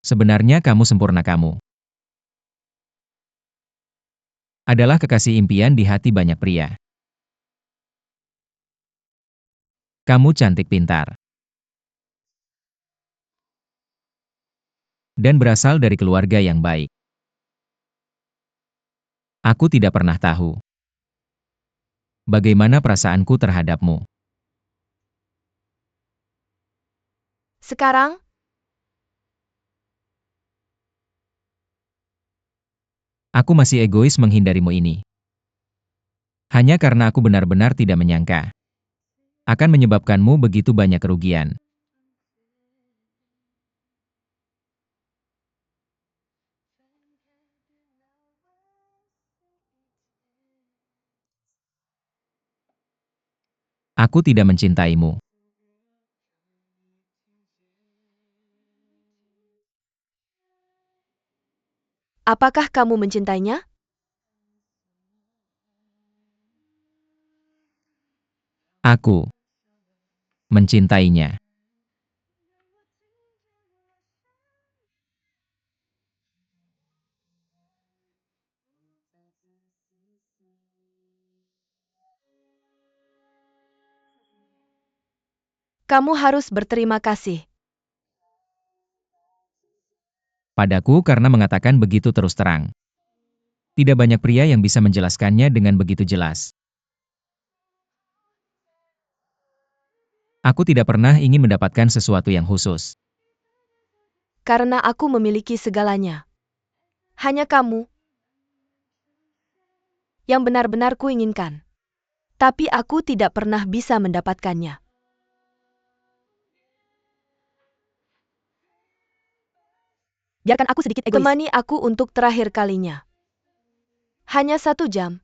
Sebenarnya kamu sempurna kamu. Adalah kekasih impian di hati banyak pria. Kamu cantik pintar. Dan berasal dari keluarga yang baik. Aku tidak pernah tahu bagaimana perasaanku terhadapmu. Sekarang, Aku masih egois menghindarimu ini. Hanya karena aku benar-benar tidak menyangka akan menyebabkanmu begitu banyak kerugian. Aku tidak mencintaimu. apakah kamu mencintainya? Aku mencintainya. Kamu harus berterima kasih Padaku karena mengatakan begitu terus terang. Tidak banyak pria yang bisa menjelaskannya dengan begitu jelas. Aku tidak pernah ingin mendapatkan sesuatu yang khusus. karena aku memiliki segalanya. Hanya kamu yang benar-benar kuinginkan. Tapi aku tidak pernah bisa mendapatkannya. Biarkan aku sedikit egois. Temani aku untuk terakhir kalinya. Hanya 1 jam.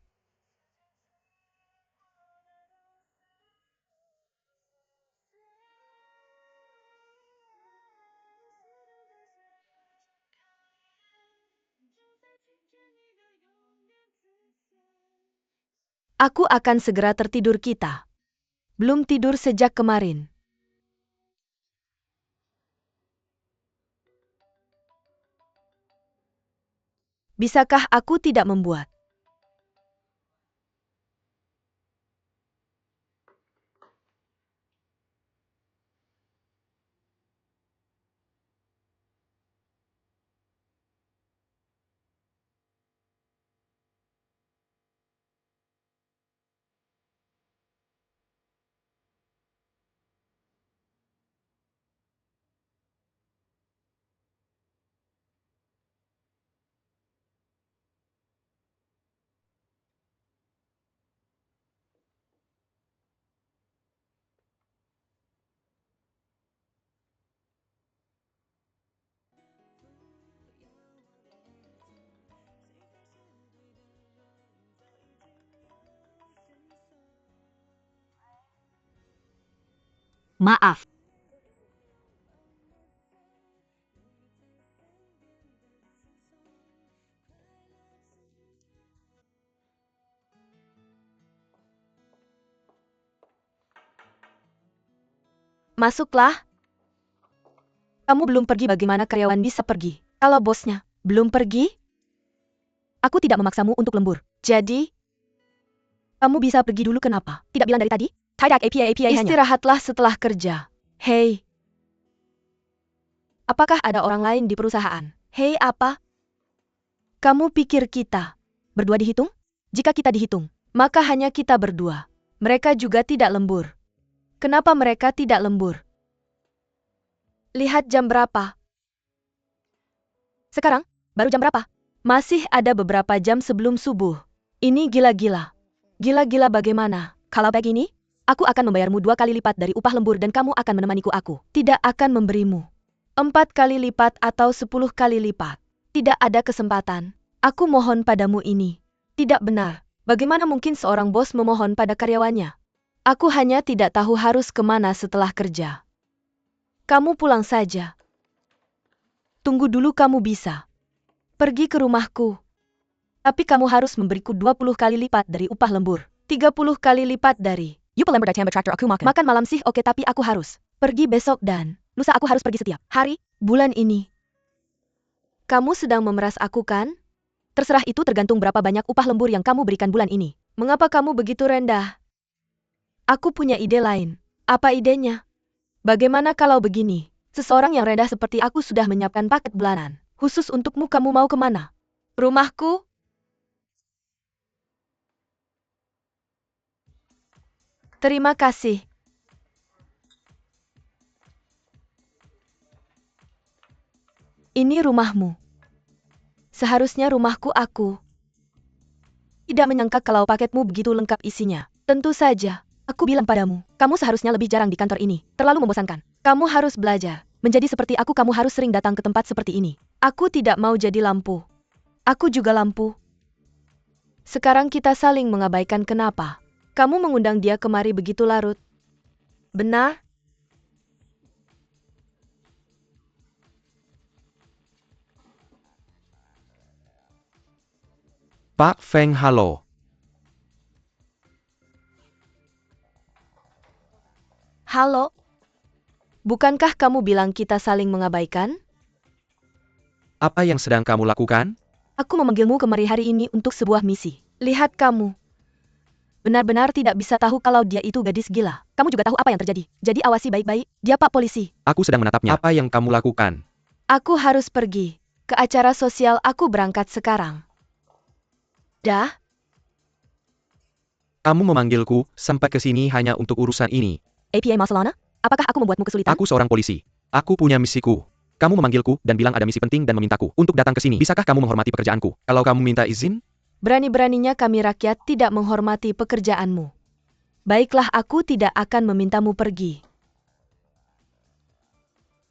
Aku akan segera tertidur kita. Belum tidur sejak kemarin. Bisakah aku tidak membuat? Maaf. Masuklah. Kamu belum pergi, bagaimana karyawan bisa pergi? Kalau bosnya belum pergi? Aku tidak memaksamu untuk lembur. Jadi, kamu bisa pergi dulu kenapa? Tidak bilang dari tadi? Tidak APA hanya. Istirahatlah setelah kerja. Hei. Apakah ada orang lain di perusahaan? Hei apa? Kamu pikir kita berdua dihitung? Jika kita dihitung, maka hanya kita berdua. Mereka juga tidak lembur. Kenapa mereka tidak lembur? Lihat jam berapa. Sekarang, baru jam berapa? Masih ada beberapa jam sebelum subuh. Ini gila-gila. Gila-gila bagaimana? Kalau begini, aku akan membayarmu 2 kali lipat dari upah lembur dan kamu akan menemaniku aku. Tidak akan memberimu 4 kali lipat atau 10 kali lipat. Tidak ada kesempatan. Aku mohon padamu ini. Tidak benar. Bagaimana mungkin seorang bos memohon pada karyawannya? Aku hanya tidak tahu harus kemana setelah kerja. Kamu pulang saja. Tunggu dulu, kamu bisa pergi ke rumahku. Tapi kamu harus memberiku 20 kali lipat dari upah lembur. 30 kali lipat dari. Makan malam sih oke, tapi aku harus pergi besok dan lusa aku harus pergi setiap hari, bulan ini. Kamu sedang memeras aku kan? Terserah, itu tergantung berapa banyak upah lembur yang kamu berikan bulan ini. Mengapa kamu begitu rendah? Aku punya ide lain. Apa idenya? Bagaimana kalau begini? Seseorang yang rendah seperti aku sudah menyiapkan paket bulanan. Khusus untukmu, kamu mau kemana? Rumahku? Terima kasih. Ini rumahmu. Seharusnya rumahku. Aku tidak menyangka kalau paketmu begitu lengkap isinya. Tentu saja, aku bilang padamu, kamu seharusnya lebih jarang di kantor ini. Terlalu membosankan. Kamu harus belajar. Menjadi seperti aku, kamu harus sering datang ke tempat seperti ini. Aku tidak mau jadi lampu. Aku juga lampu. Sekarang kita saling mengabaikan. Kenapa? Kamu mengundang dia kemari begitu larut. Benar? Pak Feng, halo. Halo? Bukankah kamu bilang kita saling mengabaikan? Apa yang sedang kamu lakukan? Aku memanggilmu kemari hari ini untuk sebuah misi. Lihat kamu. Benar-benar tidak bisa tahu kalau dia itu gadis gila. Kamu juga tahu apa yang terjadi. Jadi awasi baik-baik. Dia Pak Polisi. Aku sedang menatapnya. Apa yang kamu lakukan? Aku harus pergi ke acara sosial. Aku berangkat sekarang. Dah? Kamu memanggilku sampai ke sini hanya untuk urusan ini. APA Barcelona? Apakah aku membuatmu kesulitan? Aku seorang polisi. Aku punya misiku. Kamu memanggilku dan bilang ada misi penting dan memintaku untuk datang ke sini. Bisakah kamu menghormati pekerjaanku? Kalau kamu minta izin, Berani-beraninya kami rakyat tidak menghormati pekerjaanmu. Baiklah, aku tidak akan memintamu pergi.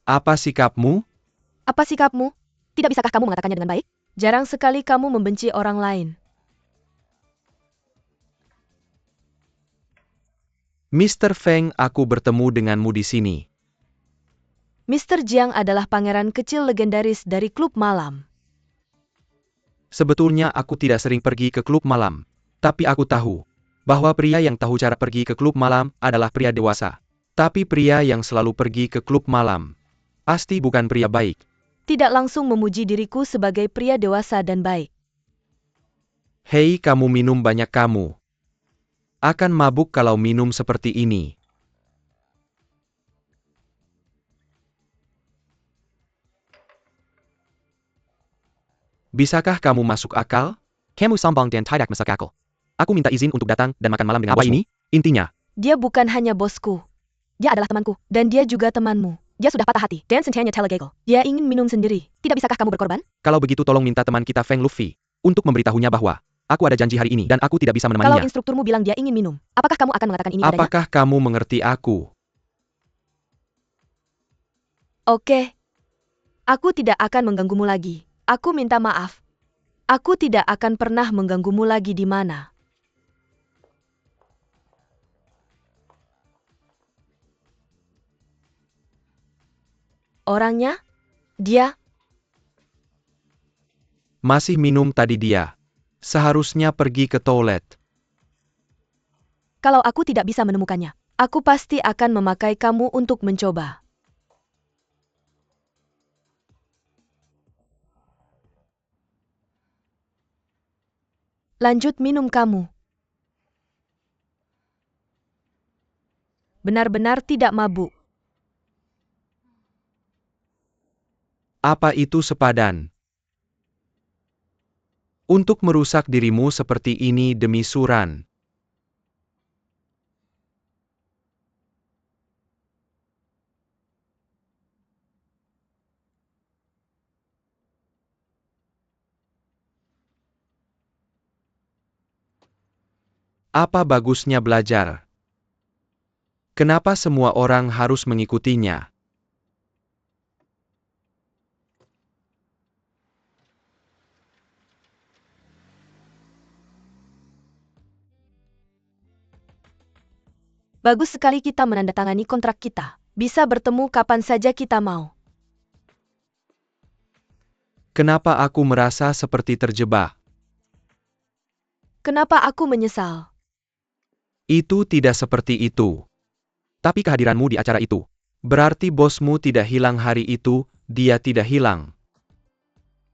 apa sikapmu? Apa sikapmu? Tidak bisakah kamu mengatakannya dengan baik? Jarang sekali kamu membenci orang lain. Mr. Feng, aku bertemu denganmu di sini. Mr. Jiang adalah pangeran kecil legendaris dari klub malam. Sebetulnya aku tidak sering pergi ke klub malam. Tapi aku tahu bahwa pria yang tahu cara pergi ke klub malam adalah pria dewasa. Tapi pria yang selalu pergi ke klub malam pasti bukan pria baik. Tidak langsung memuji diriku sebagai pria dewasa dan baik. Hei, kamu minum banyak kamu. Akan mabuk kalau minum seperti ini. Bisakah kamu masuk akal? Kamu sombong dan tidak masuk akal. Aku minta izin untuk datang dan makan malam dengan bosmu. Apa ini? Intinya, Dia bukan hanya bosku. Dia adalah temanku, dan dia juga temanmu. Dia sudah patah hati, dan sencainya telegegel. Dia ingin minum sendiri. Tidak bisakah kamu berkorban? kalau begitu tolong minta teman kita Feng Luffy untuk memberitahunya bahwa aku ada janji hari ini dan aku tidak bisa Kalau menemaninya. instrukturmu bilang dia ingin minum, apakah kamu akan mengatakan ini padanya? Apakah kamu mengerti aku? Oke. Aku tidak akan mengganggumu lagi. Aku minta maaf. Aku tidak akan pernah mengganggumu lagi. Di mana? Orangnya? Dia? Masih minum tadi dia. Seharusnya pergi ke toilet. Kalau aku tidak bisa menemukannya, aku pasti akan memakai kamu untuk mencoba. Lanjut minum kamu. Benar-benar tidak mabuk. Apa itu sepadan? Untuk merusak dirimu seperti ini demi Suran. Apa bagusnya belajar? Kenapa semua orang harus mengikutinya? Bagus sekali kita menandatangani kontrak kita. Bisa bertemu kapan saja kita mau. Kenapa aku merasa seperti terjebak? Kenapa aku menyesal? Itu tidak seperti itu. Tapi kehadiranmu di acara itu berarti bosmu tidak hilang hari itu, dia tidak hilang.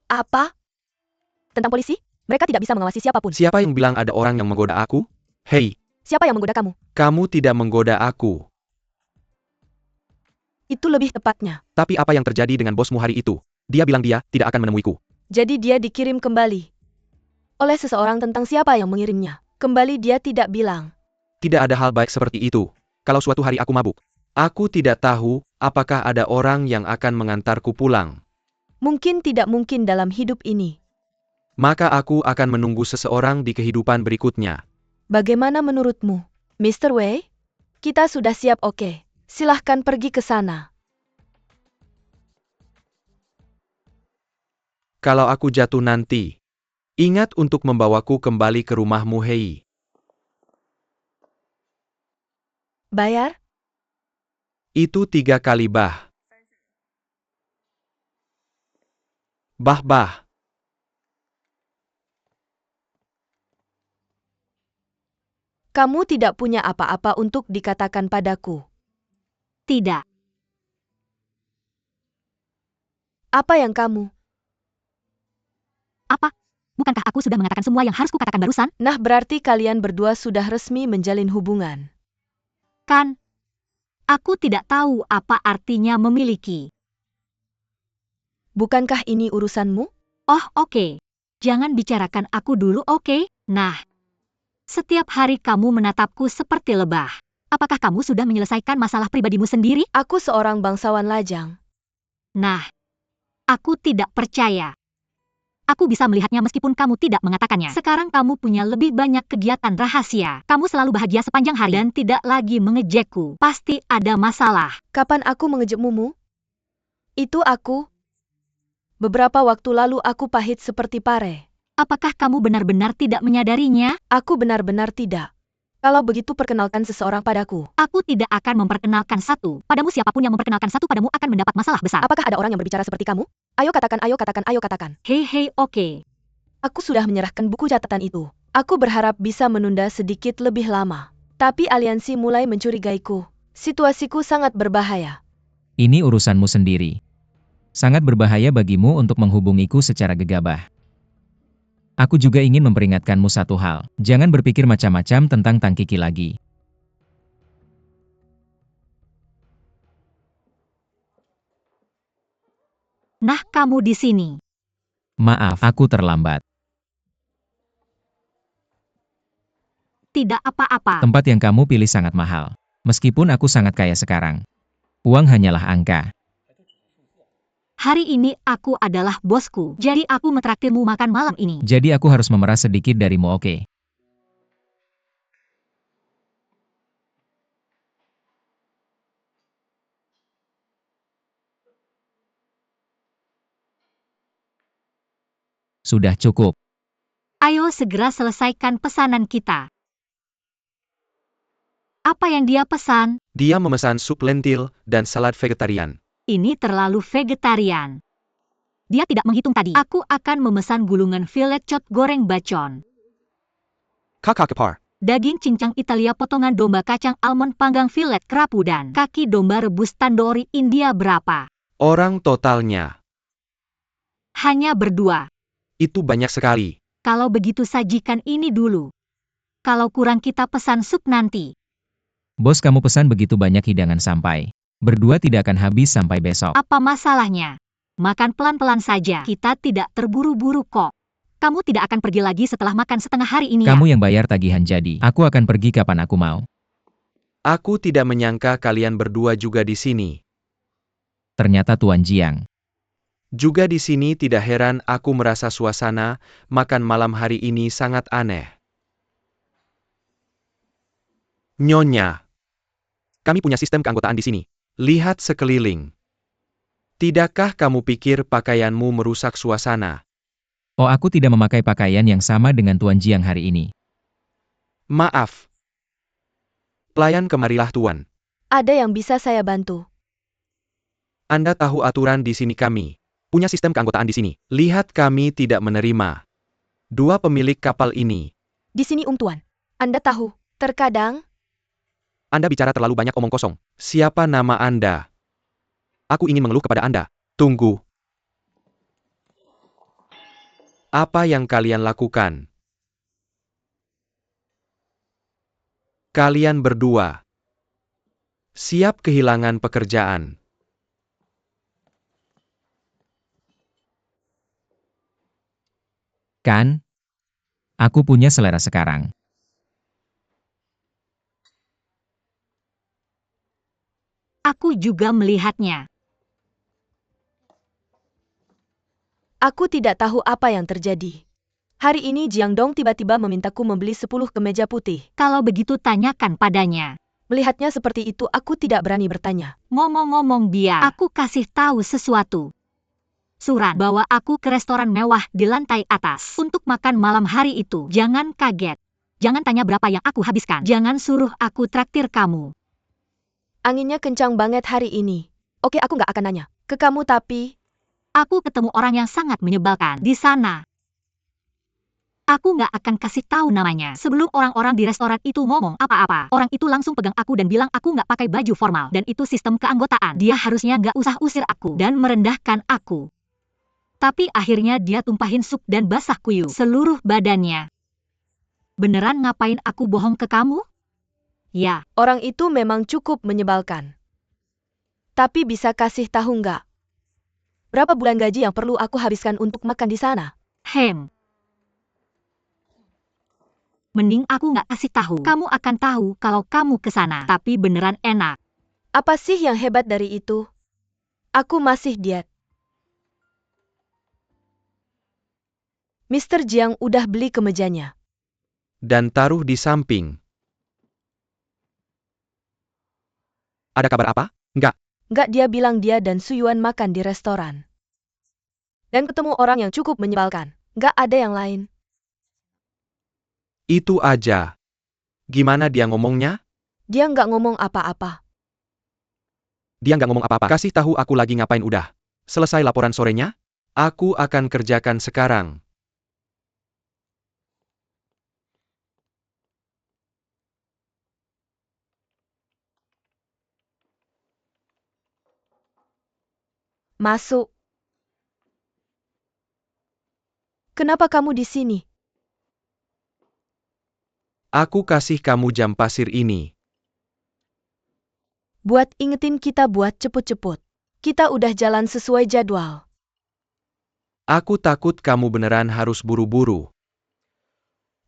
Apa? Tentang polisi? Mereka tidak bisa mengawasi siapapun. Siapa yang bilang ada orang yang menggoda aku? Hei, Siapa yang menggoda kamu? kamu tidak menggoda aku. Itu lebih tepatnya. Tapi apa yang terjadi dengan bosmu hari itu? Dia bilang dia tidak akan menemuiku. Jadi dia dikirim kembali oleh seseorang tentang siapa yang mengirimnya. Kembali dia tidak bilang. Tidak ada hal baik seperti itu. Kalau suatu hari aku mabuk, aku tidak tahu apakah ada orang yang akan mengantarku pulang. Mungkin tidak mungkin dalam hidup ini. Maka aku akan menunggu seseorang di kehidupan berikutnya. Bagaimana menurutmu, Mr. Wei? Kita sudah siap, oke. Silahkan pergi ke sana. Kalau aku jatuh nanti, ingat untuk membawaku kembali ke rumahmu, Hei. Bayar? Itu 3 kali bah. Bah. Kamu tidak punya apa-apa untuk dikatakan padaku. Tidak. Apa yang kamu? Apa? Bukankah aku sudah mengatakan semua yang harus kukatakan barusan? Nah, berarti kalian berdua sudah resmi menjalin hubungan. Kan? Aku tidak tahu apa artinya memiliki. Bukankah ini urusanmu? Oh, oke. Jangan bicarakan aku dulu, oke? Nah. Setiap hari kamu menatapku seperti lebah. Apakah kamu sudah menyelesaikan masalah pribadimu sendiri? Aku seorang bangsawan lajang. Nah. Aku tidak percaya. Aku bisa melihatnya meskipun kamu tidak mengatakannya. Sekarang kamu punya lebih banyak kegiatan rahasia. Kamu selalu bahagia sepanjang hari dan tidak lagi mengejekku. Pasti ada masalah. Kapan aku mengejekmumu? Itu aku. Beberapa waktu lalu aku pahit seperti pare. Apakah kamu benar-benar tidak menyadarinya? Aku benar-benar tidak. Kalau begitu perkenalkan seseorang padaku. Aku tidak akan memperkenalkan satu. Padamu siapapun yang memperkenalkan satu padamu akan mendapat masalah besar. Apakah ada orang yang berbicara seperti kamu? Ayo katakan, ayo katakan, ayo katakan. Hei, oke. Aku sudah menyerahkan buku catatan itu. Aku berharap bisa menunda sedikit lebih lama. Tapi aliansi mulai mencurigaiku. Situasiku sangat berbahaya. Ini urusanmu sendiri. Sangat berbahaya bagimu untuk menghubungiku secara gegabah. Aku juga ingin memperingatkanmu satu hal. Jangan berpikir macam-macam tentang Tang Kiki lagi. Nah, kamu di sini. Maaf, aku terlambat. Tidak apa-apa. Tempat yang kamu pilih sangat mahal. Meskipun aku sangat kaya sekarang. Uang hanyalah angka. Hari ini aku adalah bosku, jadi aku mentraktirmu makan malam ini. Jadi aku harus memeras sedikit darimu, oke? Sudah cukup. Ayo segera selesaikan pesanan kita. Apa yang dia pesan? Dia memesan sup lentil dan salad vegetarian. Ini terlalu vegetarian. Dia tidak menghitung tadi. Aku akan memesan gulungan filet cot goreng bacon. Kakak kepar. Daging cincang Italia potongan domba kacang almond panggang filet kerapu dan kaki domba rebus tandoori India berapa? Orang totalnya. Hanya berdua. Itu banyak sekali. Kalau begitu sajikan ini dulu. Kalau kurang kita pesan sup nanti. Bos, kamu pesan begitu banyak hidangan sampai. Berdua tidak akan habis sampai besok. Apa masalahnya? Makan pelan-pelan saja. Kita tidak terburu-buru kok. Kamu tidak akan pergi lagi setelah makan setengah hari ini ya? Kamu yang bayar tagihan jadi. Aku akan pergi kapan aku mau. Aku tidak menyangka kalian berdua juga di sini. Ternyata Tuan Jiang. Juga di sini tidak heran aku merasa suasana makan malam hari ini sangat aneh. Nyonya. Kami punya sistem keanggotaan di sini. Lihat sekeliling. Tidakkah kamu pikir pakaianmu merusak suasana? Oh, aku tidak memakai pakaian yang sama dengan Tuan Jiang hari ini. Maaf. Pelayan kemarilah tuan. Ada yang bisa saya bantu? Anda tahu aturan di sini kami. Punya sistem keanggotaan di sini. Lihat kami tidak menerima. Dua pemilik kapal ini. Di sini Tuan. Anda tahu, terkadang Anda bicara terlalu banyak omong kosong. Siapa nama Anda? Aku ingin mengeluh kepada Anda. Tunggu. Apa yang kalian lakukan? Kalian berdua siap kehilangan pekerjaan. Kan? Aku punya selera sekarang. Aku juga melihatnya. Aku tidak tahu apa yang terjadi. Hari ini Jiang Dong tiba-tiba memintaku membeli 10 kemeja putih. Kalau begitu tanyakan padanya. Melihatnya seperti itu, aku tidak berani bertanya. Ngomong-ngomong dia, aku kasih tahu sesuatu. Suran, bawa aku ke restoran mewah di lantai atas untuk makan malam hari itu. Jangan kaget. Jangan tanya berapa yang aku habiskan. Jangan suruh aku traktir kamu. Anginnya kencang banget hari ini. Oke, aku nggak akan nanya ke kamu, tapi Aku ketemu orang yang sangat menyebalkan di sana. Aku nggak akan kasih tahu namanya. Sebelum orang-orang di restoran itu ngomong apa-apa, orang itu langsung pegang aku dan bilang aku nggak pakai baju formal. Dan itu sistem keanggotaan. Dia harusnya nggak usah usir aku dan merendahkan aku. Tapi akhirnya dia tumpahin sup dan basah kuyup seluruh badannya. Beneran ngapain aku bohong ke kamu? Ya, orang itu memang cukup menyebalkan. Tapi bisa kasih tahu nggak? Berapa bulan gaji yang perlu aku habiskan untuk makan di sana? Mending aku nggak kasih tahu. Kamu akan tahu kalau kamu ke sana. Tapi beneran enak. Apa sih yang hebat dari itu? Aku masih diet. Mr. Jiang udah beli kemejanya. Dan taruh di samping. Ada kabar apa? Nggak, dia bilang dia dan Suyuan makan di restoran. Dan ketemu orang yang cukup menyebalkan. Nggak ada yang lain. Itu aja. Gimana dia ngomongnya? Dia nggak ngomong apa-apa. Dia nggak ngomong apa-apa. Kasih tahu aku lagi ngapain udah. Selesai laporan sorenya? Aku akan kerjakan sekarang. Masuk. Kenapa kamu di sini? Aku kasih kamu jam pasir ini. Buat ingetin kita buat cepet-cepet. Kita udah jalan sesuai jadwal. Aku takut kamu beneran harus buru-buru.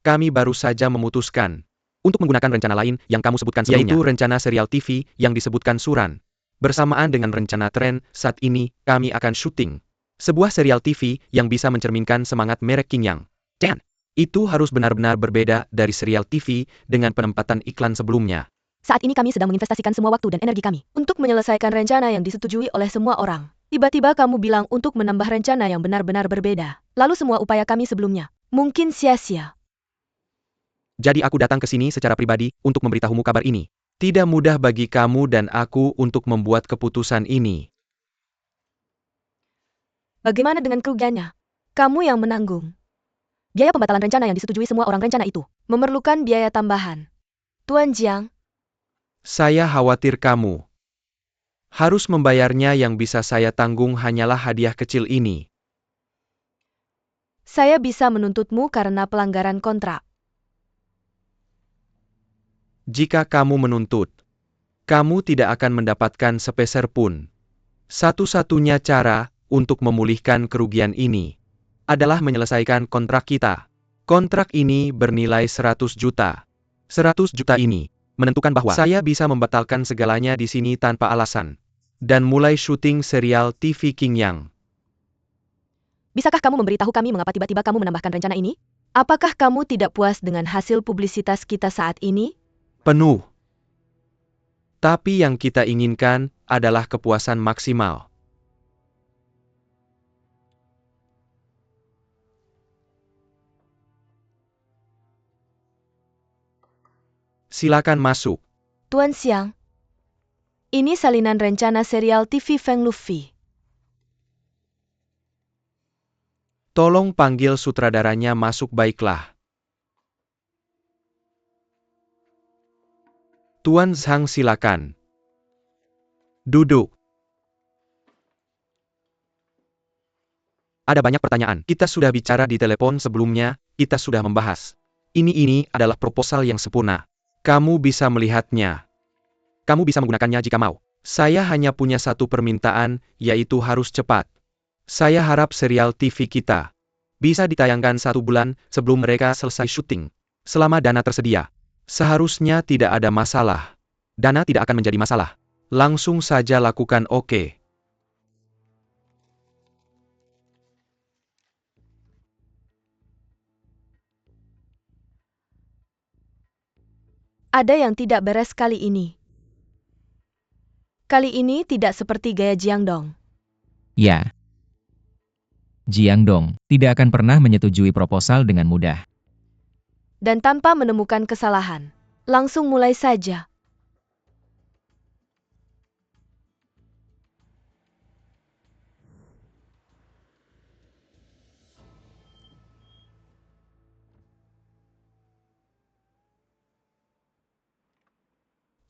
Kami baru saja memutuskan untuk menggunakan rencana lain yang kamu sebutkan sebelumnya, yaitu rencana serial TV yang disebutkan Suran. Bersamaan dengan rencana tren, saat ini kami akan syuting sebuah serial TV yang bisa mencerminkan semangat merek King Yang. Dan itu harus benar-benar berbeda dari serial TV dengan penempatan iklan sebelumnya. Saat ini kami sedang menginvestasikan semua waktu dan energi kami untuk menyelesaikan rencana yang disetujui oleh semua orang. Tiba-tiba kamu bilang untuk menambah rencana yang benar-benar berbeda. Lalu semua upaya kami sebelumnya mungkin sia-sia. Jadi aku datang ke sini secara pribadi untuk memberitahumu kabar ini. Tidak mudah bagi kamu dan aku untuk membuat keputusan ini. Bagaimana dengan kerugiannya? Kamu yang menanggung. Biaya pembatalan rencana yang disetujui semua orang, rencana itu memerlukan biaya tambahan. Tuan Jiang, Saya khawatir kamu harus membayarnya. Yang bisa saya tanggung hanyalah hadiah kecil ini. saya bisa menuntutmu karena pelanggaran kontrak. Jika kamu menuntut, kamu tidak akan mendapatkan sepeser pun. Satu-satunya cara untuk memulihkan kerugian ini adalah menyelesaikan kontrak kita. Kontrak ini bernilai 100 juta. 100 juta ini menentukan bahwa saya bisa membatalkan segalanya di sini tanpa alasan. Dan mulai syuting serial TV King Yang. Bisakah kamu memberitahu kami mengapa tiba-tiba kamu menambahkan rencana ini? Apakah kamu tidak puas dengan hasil publisitas kita saat ini? Penuh. Tapi yang kita inginkan adalah kepuasan maksimal. Silakan masuk. Tuan Xiang, ini salinan rencana serial TV Feng Luffy. Tolong panggil sutradaranya masuk baiklah. Tuan Zhang silakan. Duduk. Ada banyak pertanyaan. Kita sudah bicara di telepon sebelumnya, kita sudah membahas. Ini adalah proposal yang sempurna. Kamu bisa melihatnya. Kamu bisa menggunakannya jika mau. Saya hanya punya satu permintaan, yaitu harus cepat. Saya harap serial TV kita bisa ditayangkan 1 bulan sebelum mereka selesai syuting. Selama dana tersedia, seharusnya tidak ada masalah. Dana tidak akan menjadi masalah. Langsung saja lakukan oke. Ada yang tidak beres kali ini. Kali ini tidak seperti gaya Jiangdong. Ya. Jiang Dong tidak akan pernah menyetujui proposal dengan mudah. Dan tanpa menemukan kesalahan. Langsung mulai saja.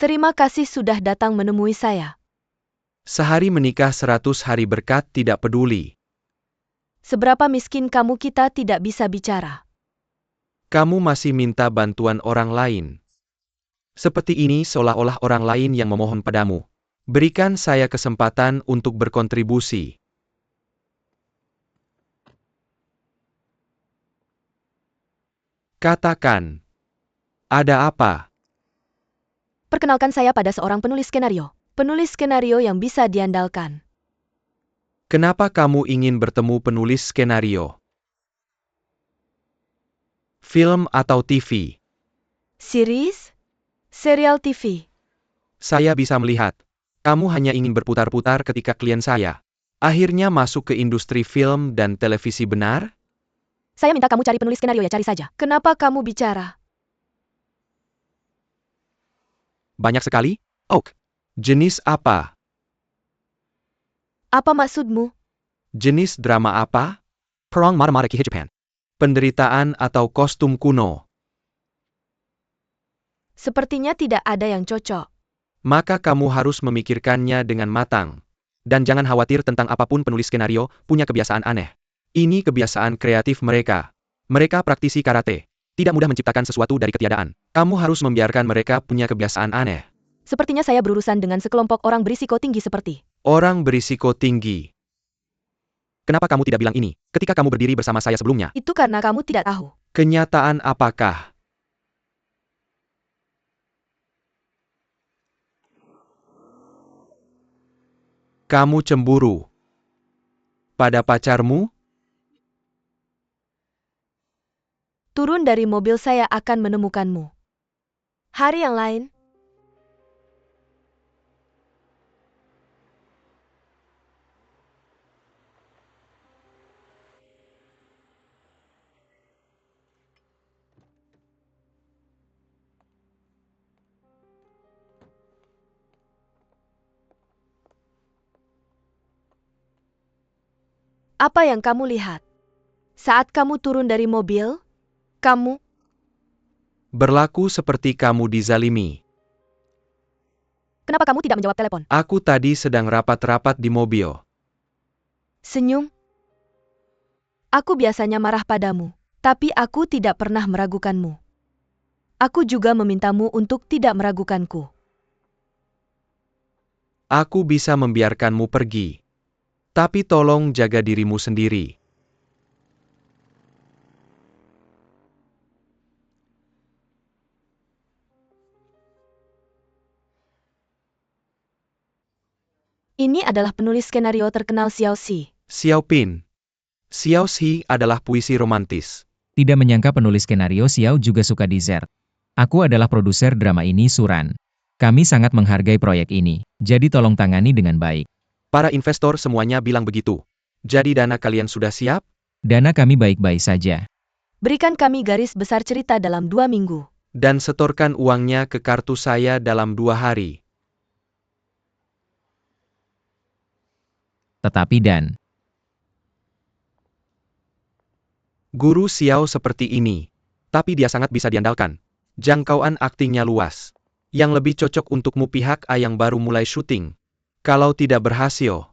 Terima kasih sudah datang menemui saya. Sehari menikah 100 hari berkat tidak peduli. Seberapa miskin kamu kita tidak bisa bicara. Kamu masih minta bantuan orang lain. Seperti ini seolah-olah orang lain yang memohon padamu. Berikan saya kesempatan untuk berkontribusi. Katakan. Ada apa? Perkenalkan saya pada seorang penulis skenario. Penulis skenario yang bisa diandalkan. Kenapa kamu ingin bertemu penulis skenario? Film atau TV? Series? Serial TV. Saya bisa melihat. Kamu hanya ingin berputar-putar ketika klien saya akhirnya masuk ke industri film dan televisi, benar? Saya minta kamu cari penulis skenario ya, cari saja. Kenapa kamu bicara? Banyak sekali? Oke. Jenis apa? Apa maksudmu? Jenis drama apa? Perang Mara Kihe Japan. Penderitaan atau kostum kuno? Sepertinya tidak ada yang cocok. Maka kamu harus memikirkannya dengan matang. Dan jangan khawatir tentang apapun penulis skenario punya kebiasaan aneh. Ini kebiasaan kreatif mereka. Mereka praktisi karate. Tidak mudah menciptakan sesuatu dari ketiadaan. Kamu harus membiarkan mereka punya kebiasaan aneh. Sepertinya saya berurusan dengan sekelompok orang berisiko tinggi seperti. Orang berisiko tinggi. Kenapa kamu tidak bilang ini ketika kamu berdiri bersama saya sebelumnya? Itu karena kamu tidak tahu. Kenyataan apakah? Kamu cemburu pada pacarmu? Turun dari mobil, saya akan menemukanmu. Hari yang lain. Apa yang kamu lihat? Saat kamu turun dari mobil, kamu Berlaku seperti kamu dizalimi. kenapa kamu tidak menjawab telepon? Aku tadi sedang rapat-rapat di mobil. Senyum. Aku biasanya marah padamu, tapi aku tidak pernah meragukanmu. Aku juga memintamu untuk tidak meragukanku. Aku bisa membiarkanmu pergi. Tapi tolong jaga dirimu sendiri. Ini adalah penulis skenario terkenal Xiao Xi. Xiao Pin. Xiao Xi adalah puisi romantis. Tidak menyangka penulis skenario Xiao juga suka dessert. Aku adalah produser drama ini, Suran. Kami sangat menghargai proyek ini, jadi tolong tangani dengan baik. Para investor semuanya bilang begitu. Jadi dana kalian sudah siap? Dana kami baik-baik saja. Berikan kami garis besar cerita dalam 2 minggu. Dan setorkan uangnya ke kartu saya dalam 2 hari. Tetapi dan, Guru Xiao seperti ini. Tapi dia sangat bisa diandalkan. Jangkauan aktingnya luas. Yang lebih cocok untukmu pihak A yang baru mulai syuting. Kalau tidak berhasil,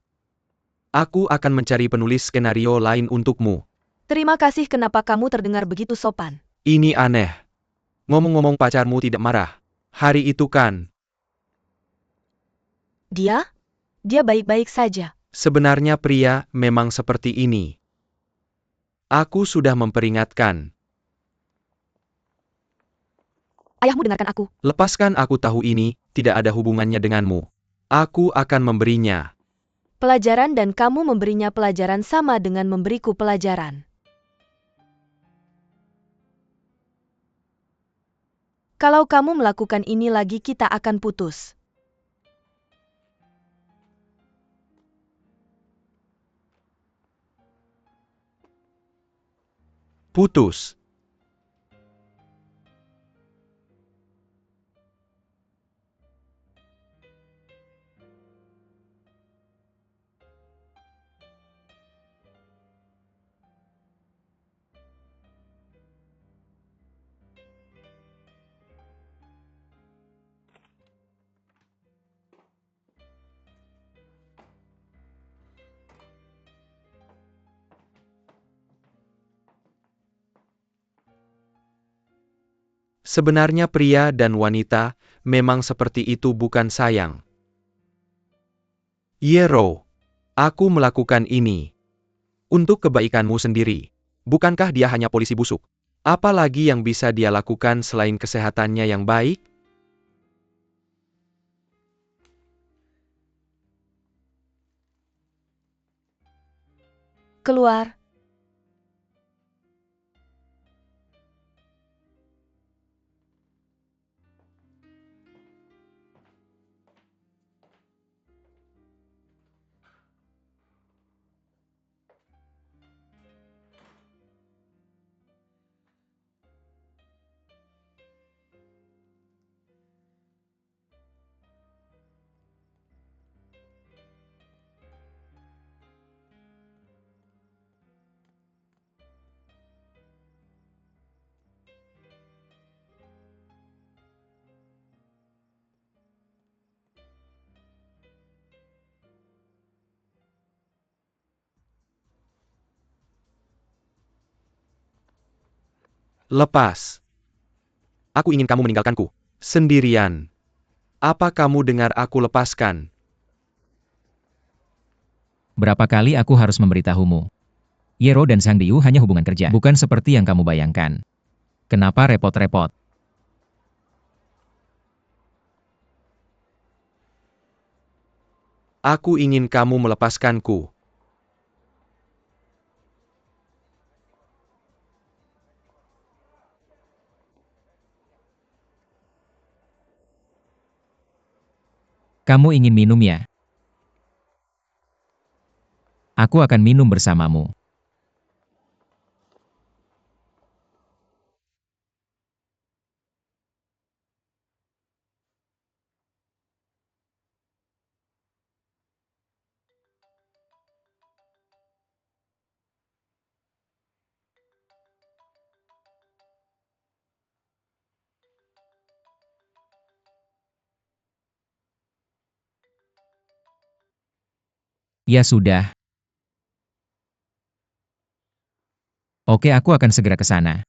Aku akan mencari penulis skenario lain untukmu. Terima kasih, kenapa kamu terdengar begitu sopan? Ini aneh. Ngomong-ngomong, pacarmu tidak marah. Hari itu kan, Dia? Dia baik-baik saja. sebenarnya pria memang seperti ini. Aku sudah memperingatkan. Ayahmu dengarkan aku. Lepaskan, aku tahu ini tidak ada hubungannya denganmu. Aku akan memberinya. Pelajaran dan kamu memberinya pelajaran sama dengan memberiku pelajaran. Kalau kamu melakukan ini lagi, kita akan putus. Putus. Sebenarnya pria dan wanita memang seperti itu, bukan sayang? Yero, aku melakukan ini untuk kebaikanmu sendiri. Bukankah dia hanya polisi busuk? Apa lagi yang bisa dia lakukan selain kesehatannya yang baik? Keluar. Lepas. Aku ingin kamu meninggalkanku. Sendirian. Apa kamu dengar aku lepaskan? Berapa kali aku harus memberitahumu? Yero dan Sang Diu hanya hubungan kerja, bukan seperti yang kamu bayangkan. Kenapa repot-repot? Aku ingin kamu melepaskanku. Kamu ingin minum ya? Aku akan minum bersamamu. Ya sudah. Oke, aku akan segera ke sana.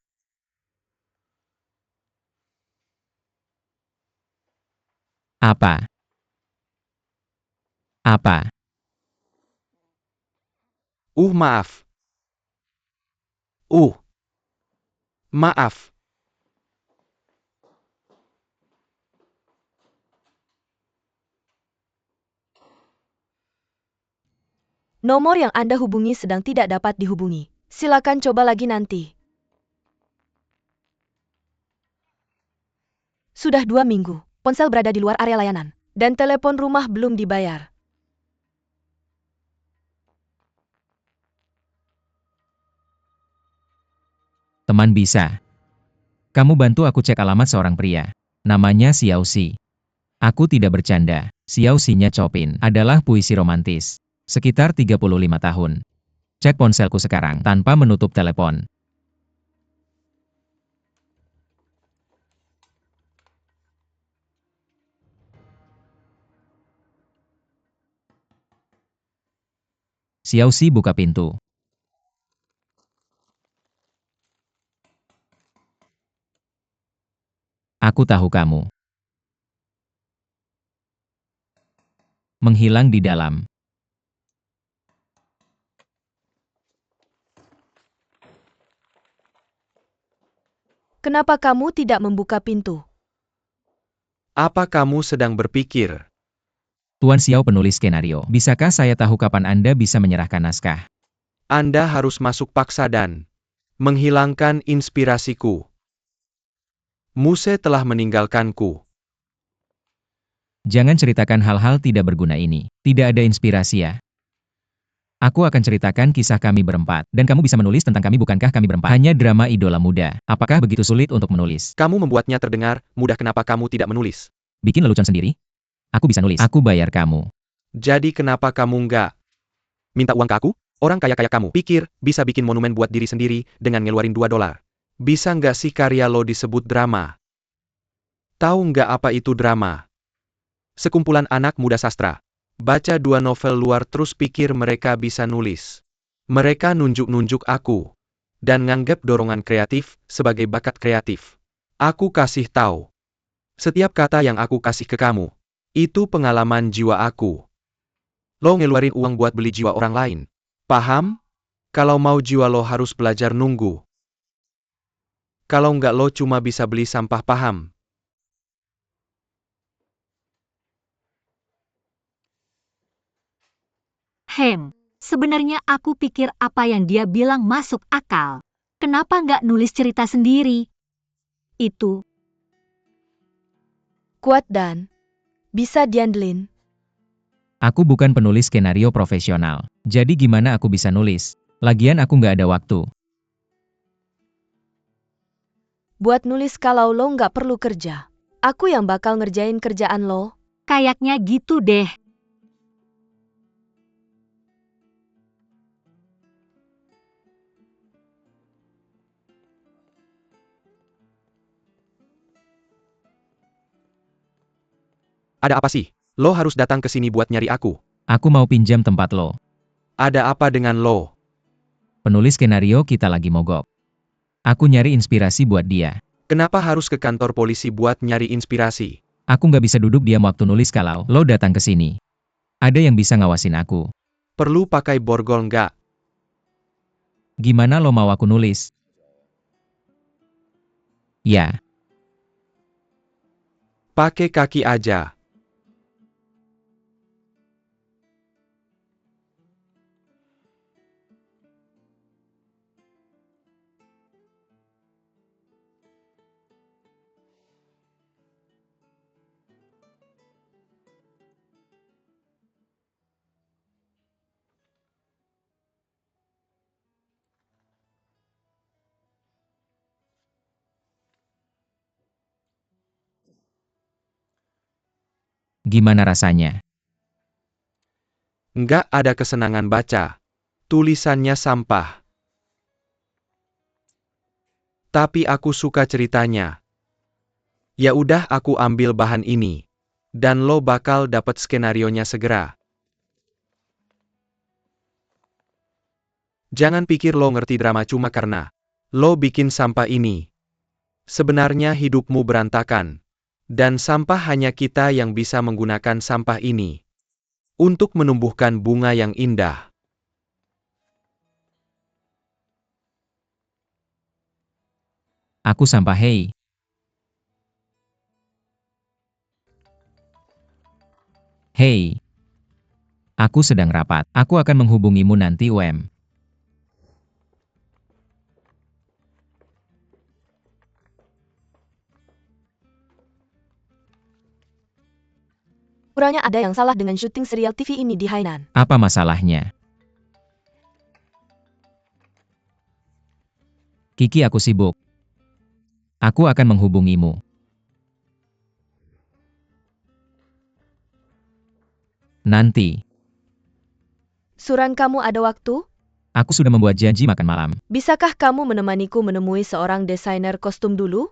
Apa? Apa? Maaf. Maaf. Nomor yang Anda hubungi sedang tidak dapat dihubungi. Silakan coba lagi nanti. Sudah 2 minggu, ponsel berada di luar area layanan, dan telepon rumah belum dibayar. Teman bisa. Kamu bantu aku cek alamat seorang pria. Namanya Xiao Xi. Aku tidak bercanda. Xiao Xi-nya Chopin adalah puisi romantis. Sekitar 35 tahun. Cek ponselku sekarang tanpa menutup telepon. Xiaoxi buka pintu. Aku tahu kamu. Menghilang di dalam. Kenapa kamu tidak membuka pintu? Apa kamu sedang berpikir? Tuan Xiao penulis skenario. Bisakah saya tahu kapan Anda bisa menyerahkan naskah? Anda harus masuk paksa dan menghilangkan inspirasiku. Muse telah meninggalkanku. Jangan ceritakan hal-hal tidak berguna ini. Tidak ada inspirasi ya. Aku akan ceritakan kisah kami berempat, dan kamu bisa menulis tentang kami bukankah kami berempat? Hanya drama idola muda. Apakah begitu sulit untuk menulis? Kamu membuatnya terdengar mudah. Kenapa kamu tidak menulis? Bikin lelucon sendiri? Aku bisa nulis. Aku bayar kamu. Jadi kenapa kamu nggak minta uang ke aku? Orang kaya-kaya kamu pikir bisa bikin monumen buat diri sendiri dengan ngeluarin $2. Bisa nggak sih karya lo disebut drama? Tahu nggak apa itu drama? Sekumpulan anak muda sastra. Baca 2 novel luar terus pikir mereka bisa nulis. Mereka nunjuk-nunjuk aku. Dan nganggep dorongan kreatif sebagai bakat kreatif. Aku kasih tahu. Setiap kata yang aku kasih ke kamu, itu pengalaman jiwa aku. Lo ngeluarin uang buat beli jiwa orang lain. Paham? Kalau mau jiwa lo harus belajar nunggu. Kalau nggak lo cuma bisa beli sampah, paham? Sebenarnya aku pikir apa yang dia bilang masuk akal. Kenapa nggak nulis cerita sendiri? Itu. Kuat dan bisa diandelin. Aku bukan penulis skenario profesional. Jadi gimana aku bisa nulis? Lagian aku nggak ada waktu. Buat nulis kalau lo nggak perlu kerja. Aku yang bakal ngerjain kerjaan lo. Kayaknya gitu deh. Ada apa sih? Lo harus datang ke sini buat nyari aku. Aku mau pinjam tempat lo. Ada apa dengan lo? Penulis skenario kita lagi mogok. Aku nyari inspirasi buat dia. Kenapa harus ke kantor polisi buat nyari inspirasi? Aku nggak bisa duduk diam waktu nulis kalau lo datang ke sini. Ada yang bisa ngawasin aku. Perlu pakai borgol nggak? Gimana lo mau aku nulis? Ya, Pakai kaki aja. gimana rasanya? Nggak ada kesenangan baca. Tulisannya sampah. Tapi aku suka ceritanya. Ya udah, aku ambil bahan ini. Dan lo bakal dapet skenarionya segera. Jangan pikir lo ngerti drama cuma karena lo bikin sampah ini. Sebenarnya hidupmu berantakan. Dan sampah hanya kita yang bisa menggunakan sampah ini untuk menumbuhkan bunga yang indah. Aku sampah hei. Hei. Aku sedang rapat. Aku akan menghubungimu nanti UM. Kurangnya ada yang salah dengan syuting serial TV ini di Hainan. Apa masalahnya? Kiki, aku sibuk. Aku akan menghubungimu. Nanti. Suran, kamu ada waktu? Aku sudah membuat janji makan malam. Bisakah kamu menemaniku menemui seorang desainer kostum dulu?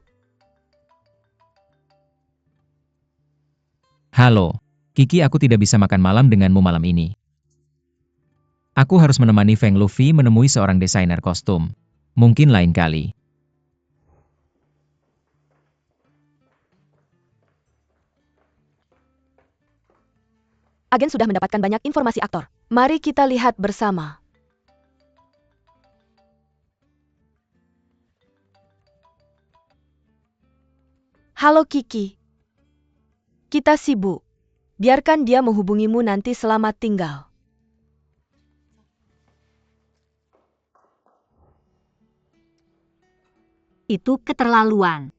Halo. Kiki, aku tidak bisa makan malam denganmu malam ini. Aku harus menemani Feng Luffy menemui seorang desainer kostum. Mungkin lain kali. Agen sudah mendapatkan banyak informasi aktor. Mari kita lihat bersama. Halo Kiki. Kita sibuk. Biarkan dia menghubungimu nanti. Selamat tinggal. Itu keterlaluan.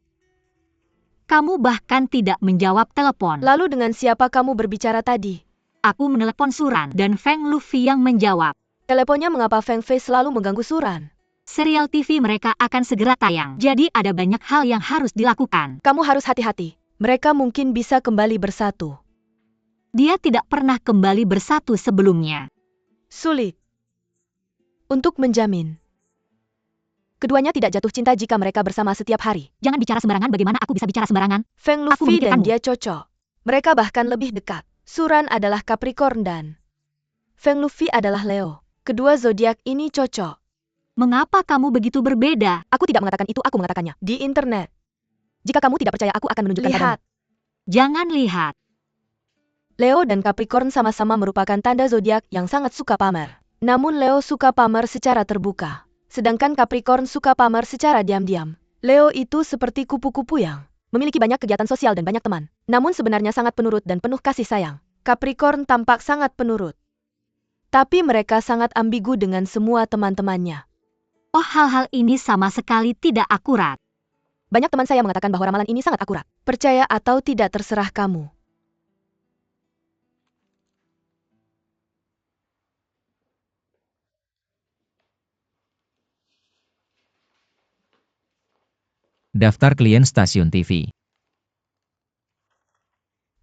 Kamu bahkan tidak menjawab telepon. Lalu dengan siapa kamu berbicara tadi? Aku menelepon Suran dan Feng Luffy yang menjawab. Teleponnya mengapa Feng Fei selalu mengganggu Suran? Serial TV mereka akan segera tayang, jadi ada banyak hal yang harus dilakukan. Kamu harus hati-hati. Mereka mungkin bisa kembali bersatu. Dia tidak pernah kembali bersatu sebelumnya. Sulit untuk menjamin. Keduanya tidak jatuh cinta jika mereka bersama setiap hari. Jangan bicara sembarangan. Bagaimana aku bisa bicara sembarangan? Feng Aku Luffy dan memikirkanmu. dia cocok. Mereka bahkan lebih dekat. Suran adalah Capricorn dan Feng Luffy adalah Leo. Kedua zodiak ini cocok. Mengapa kamu begitu berbeda? Aku tidak mengatakan itu, aku mengatakannya di internet. Jika kamu tidak percaya, aku akan menunjukkan Lihat. padamu. Jangan lihat. Leo dan Capricorn sama-sama merupakan tanda zodiak yang sangat suka pamer. Namun Leo suka pamer secara terbuka. Sedangkan Capricorn suka pamer secara diam-diam. Leo itu seperti kupu-kupu yang memiliki banyak kegiatan sosial dan banyak teman. Namun sebenarnya sangat penurut dan penuh kasih sayang. Capricorn tampak sangat penurut. Tapi mereka sangat ambigu dengan semua teman-temannya. Oh, hal-hal ini sama sekali tidak akurat. Banyak teman saya mengatakan bahwa ramalan ini sangat akurat. Percaya atau tidak terserah kamu. Daftar klien stasiun TV.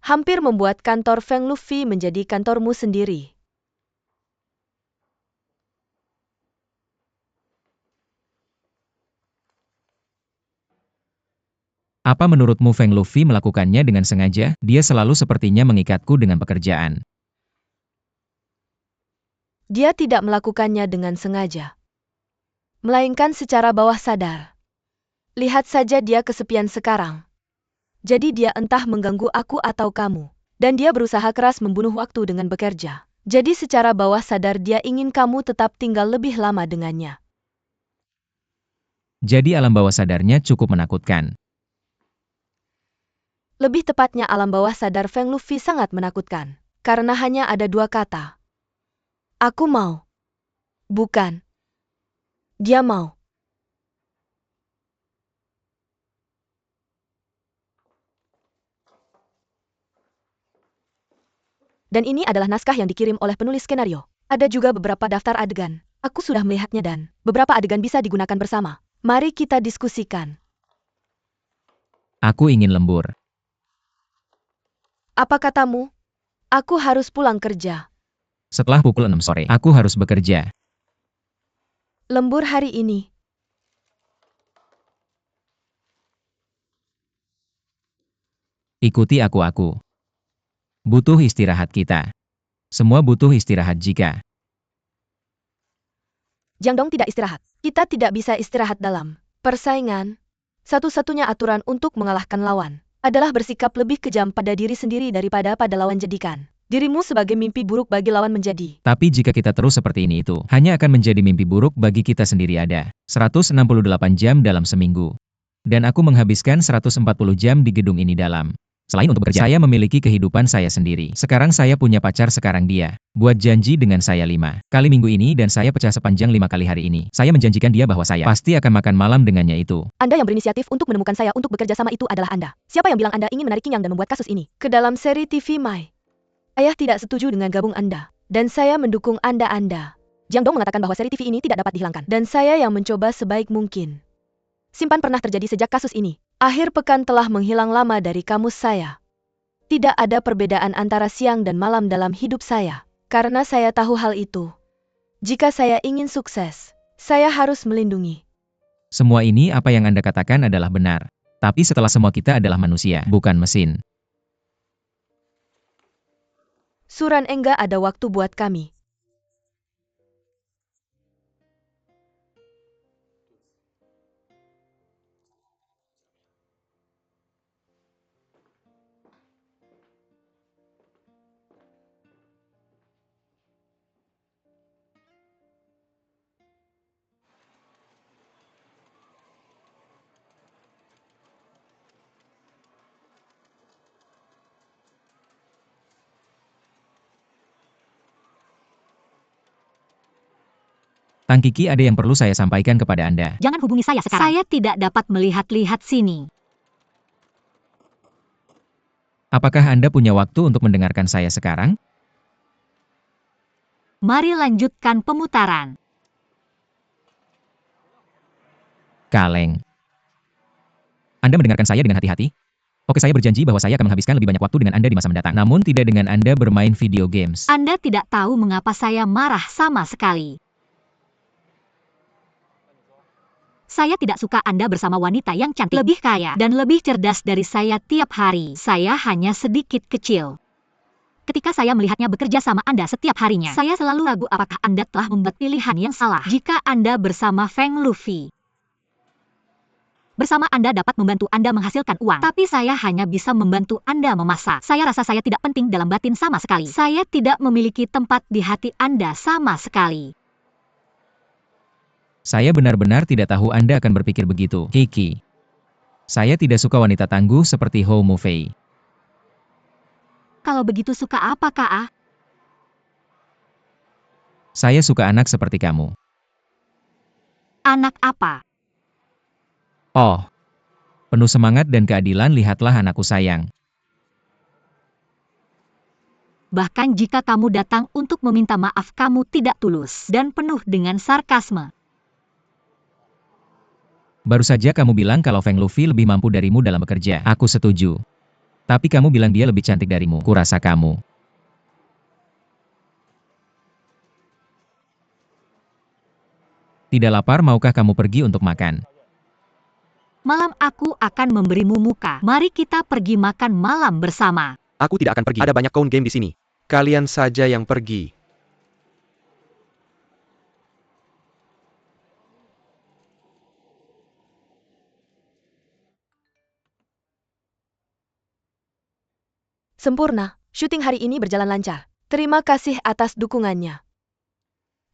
Hampir membuat kantor Feng Luffy menjadi kantormu sendiri. Apa menurutmu Feng Luffy melakukannya dengan sengaja? Dia selalu sepertinya mengikatku dengan pekerjaan. Dia tidak melakukannya dengan sengaja. Melainkan secara bawah sadar. Lihat saja dia kesepian sekarang. Jadi dia entah mengganggu aku atau kamu. Dan dia berusaha keras membunuh waktu dengan bekerja. Jadi secara bawah sadar dia ingin kamu tetap tinggal lebih lama dengannya. Jadi alam bawah sadarnya cukup menakutkan. Lebih tepatnya alam bawah sadar Feng Luffy sangat menakutkan. Karena hanya ada dua kata. Aku mau. Bukan. Dia mau. Dan ini adalah naskah yang dikirim oleh penulis skenario. Ada juga beberapa daftar adegan. Aku sudah melihatnya dan beberapa adegan bisa digunakan bersama. Mari kita diskusikan. Aku ingin lembur. Apa katamu? Aku harus pulang kerja. Setelah pukul 6 sore, aku harus bekerja. Lembur hari ini. Ikuti aku. Butuh istirahat kita. Semua butuh istirahat jika. Jiang Dong tidak istirahat. Kita tidak bisa istirahat dalam persaingan. Satu-satunya aturan untuk mengalahkan lawan adalah bersikap lebih kejam pada diri sendiri daripada pada lawan. Jadikan dirimu sebagai mimpi buruk bagi lawan menjadi. Tapi jika kita terus seperti ini itu, hanya akan menjadi mimpi buruk bagi kita sendiri. Ada 168 jam dalam seminggu. Dan aku menghabiskan 140 jam di gedung ini dalam. Selain untuk bekerja, saya memiliki kehidupan saya sendiri. Sekarang saya punya pacar, sekarang dia buat janji dengan saya 5 kali minggu ini dan saya pecah sepanjang 5 kali hari ini. Saya menjanjikan dia bahwa saya pasti akan makan malam dengannya itu. Anda yang berinisiatif untuk menemukan saya untuk bekerja sama itu adalah Anda. Siapa yang bilang Anda ingin menarik King Yang dan membuat kasus ini ke dalam seri TV Mai? Ayah tidak setuju dengan gabung Anda. Dan saya mendukung Anda. Jiang Dong mengatakan bahwa seri TV ini tidak dapat dihilangkan. Dan saya yang mencoba sebaik mungkin. Simpan pernah terjadi sejak kasus ini. Akhir pekan telah menghilang lama dari kamus saya. Tidak ada perbedaan antara siang dan malam dalam hidup saya. Karena saya tahu hal itu. Jika saya ingin sukses, saya harus melindungi. Semua ini apa yang Anda katakan adalah benar. Tapi setelah semua kita adalah manusia, bukan mesin. Suran enggak ada waktu buat kami. Tang Kiki, ada yang perlu saya sampaikan kepada Anda. Jangan hubungi saya sekarang. Saya tidak dapat melihat-lihat sini. Apakah Anda punya waktu untuk mendengarkan saya sekarang? Mari lanjutkan pemutaran. Kaleng. Anda mendengarkan saya dengan hati-hati? Oke, saya berjanji bahwa saya akan menghabiskan lebih banyak waktu dengan Anda di masa mendatang. Namun tidak dengan Anda bermain video games. Anda tidak tahu mengapa saya marah sama sekali. Saya tidak suka Anda bersama wanita yang cantik, lebih kaya, dan lebih cerdas dari saya tiap hari. Saya hanya sedikit kecil. Ketika saya melihatnya bekerja sama Anda setiap harinya, saya selalu ragu apakah Anda telah membuat pilihan yang salah. Jika Anda bersama Feng Luffy, bersama Anda dapat membantu Anda menghasilkan uang, tapi saya hanya bisa membantu Anda memasak. Saya rasa saya tidak penting dalam batin sama sekali. Saya tidak memiliki tempat di hati Anda sama sekali. Saya benar-benar tidak tahu Anda akan berpikir begitu, Kiki. Saya tidak suka wanita tangguh seperti Hou Mufei. Kalau begitu suka apa, Kak? Saya suka anak seperti kamu. Anak apa? Oh, penuh semangat dan keadilan, lihatlah anakku sayang. Bahkan jika kamu datang untuk meminta maaf, kamu tidak tulus dan penuh dengan sarkasme. Baru saja kamu bilang kalau Feng Luffy lebih mampu darimu dalam bekerja. Aku setuju. Tapi kamu bilang dia lebih cantik darimu. Kurasa kamu. Tidak lapar, maukah kamu pergi untuk makan? Malam aku akan memberimu muka. Mari kita pergi makan malam bersama. Aku tidak akan pergi. Ada banyak count game di sini. Kalian saja yang pergi. Sempurna, syuting hari ini berjalan lancar. Terima kasih atas dukungannya.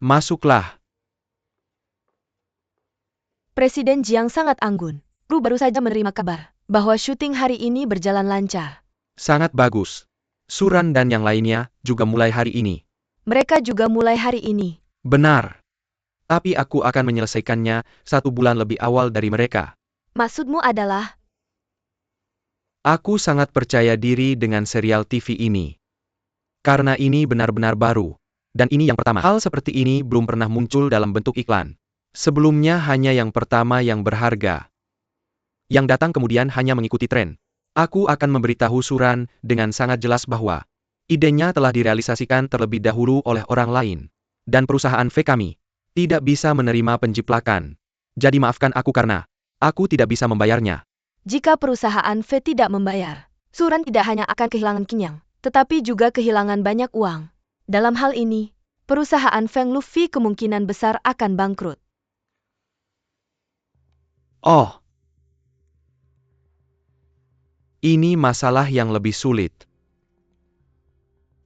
Masuklah. Presiden Jiang sangat anggun. Ru baru saja menerima kabar bahwa syuting hari ini berjalan lancar. Sangat bagus. Suran dan yang lainnya juga mulai hari ini. Mereka juga mulai hari ini. Benar. Tapi aku akan menyelesaikannya 1 bulan lebih awal dari mereka. Maksudmu adalah, Aku sangat percaya diri dengan serial TV ini. Karena ini benar-benar baru. Dan ini yang pertama. Hal seperti ini belum pernah muncul dalam bentuk iklan. Sebelumnya hanya yang pertama yang berharga. Yang datang kemudian hanya mengikuti tren. Aku akan memberitahu Suran dengan sangat jelas bahwa idenya telah direalisasikan terlebih dahulu oleh orang lain. Dan perusahaan V kami tidak bisa menerima penjiplakan. Jadi maafkan aku karena aku tidak bisa membayarnya. jika perusahaan V tidak membayar, Suran tidak hanya akan kehilangan Kinyang, tetapi juga kehilangan banyak uang. Dalam hal ini, perusahaan Feng Luffy kemungkinan besar akan bangkrut. Oh. Ini masalah yang lebih sulit.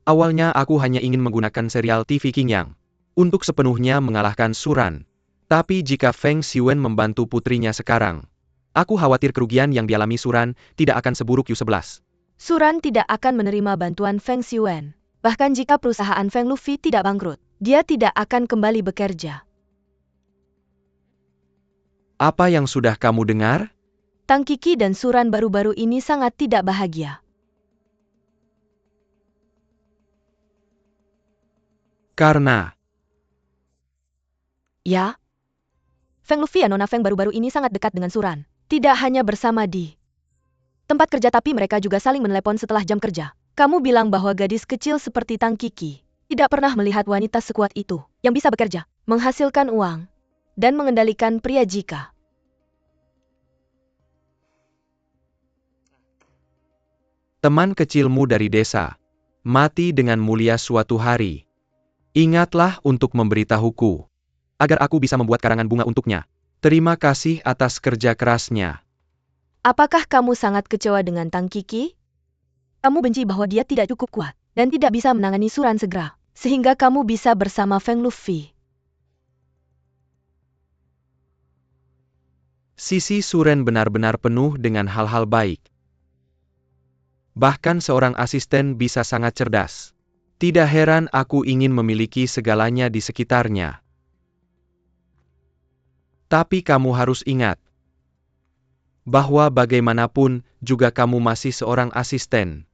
Awalnya aku hanya ingin menggunakan serial TV Qingyang untuk sepenuhnya mengalahkan Suran. Tapi jika Feng Xiwen membantu putrinya sekarang, aku khawatir kerugian yang dialami Suran tidak akan seburuk Yu-11. Suran tidak akan menerima bantuan Feng Xiwen. Bahkan jika perusahaan Feng Luffy tidak bangkrut, dia tidak akan kembali bekerja. Apa yang sudah kamu dengar? Tang Kiki dan Suran baru-baru ini sangat tidak bahagia. Karena Ya, Feng Luffy dan Nona Feng baru-baru ini sangat dekat dengan Suran. Tidak hanya bersama di tempat kerja, tapi mereka juga saling menelepon setelah jam kerja. Kamu bilang bahwa gadis kecil seperti Tang Kiki tidak pernah melihat wanita sekuat itu yang bisa bekerja, menghasilkan uang, dan mengendalikan pria jika teman kecilmu dari desa mati dengan mulia suatu hari. Ingatlah untuk memberitahuku, agar aku bisa membuat karangan bunga untuknya. Terima kasih atas kerja kerasnya. Apakah kamu sangat kecewa dengan Tang Kiki? Kamu benci bahwa dia tidak cukup kuat dan tidak bisa menangani Suran segera, sehingga kamu bisa bersama Feng Luffy. Sisi Suren benar-benar penuh dengan hal-hal baik. Bahkan seorang asisten bisa sangat cerdas. Tidak heran aku ingin memiliki segalanya di sekitarnya. Tapi kamu harus ingat bahwa bagaimanapun juga kamu masih seorang asisten.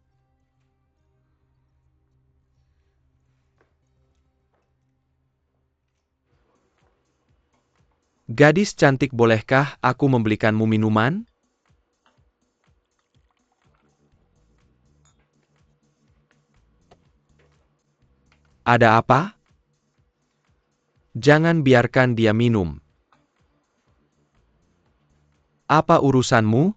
Gadis cantik, bolehkah aku membelikanmu minuman? Ada apa? Jangan biarkan dia minum. Apa urusanmu?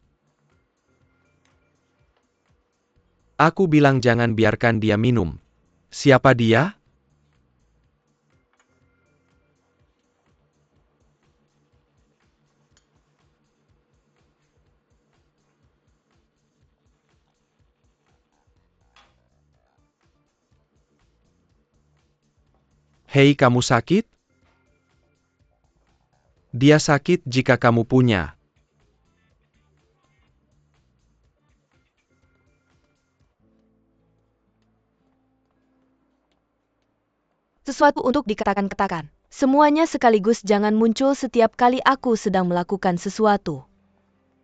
Aku bilang jangan biarkan dia minum. Siapa dia? Hei, kamu sakit? Dia sakit jika kamu punya. Sesuatu untuk dikatakan-katakan. Semuanya sekaligus, jangan muncul setiap kali aku sedang melakukan sesuatu.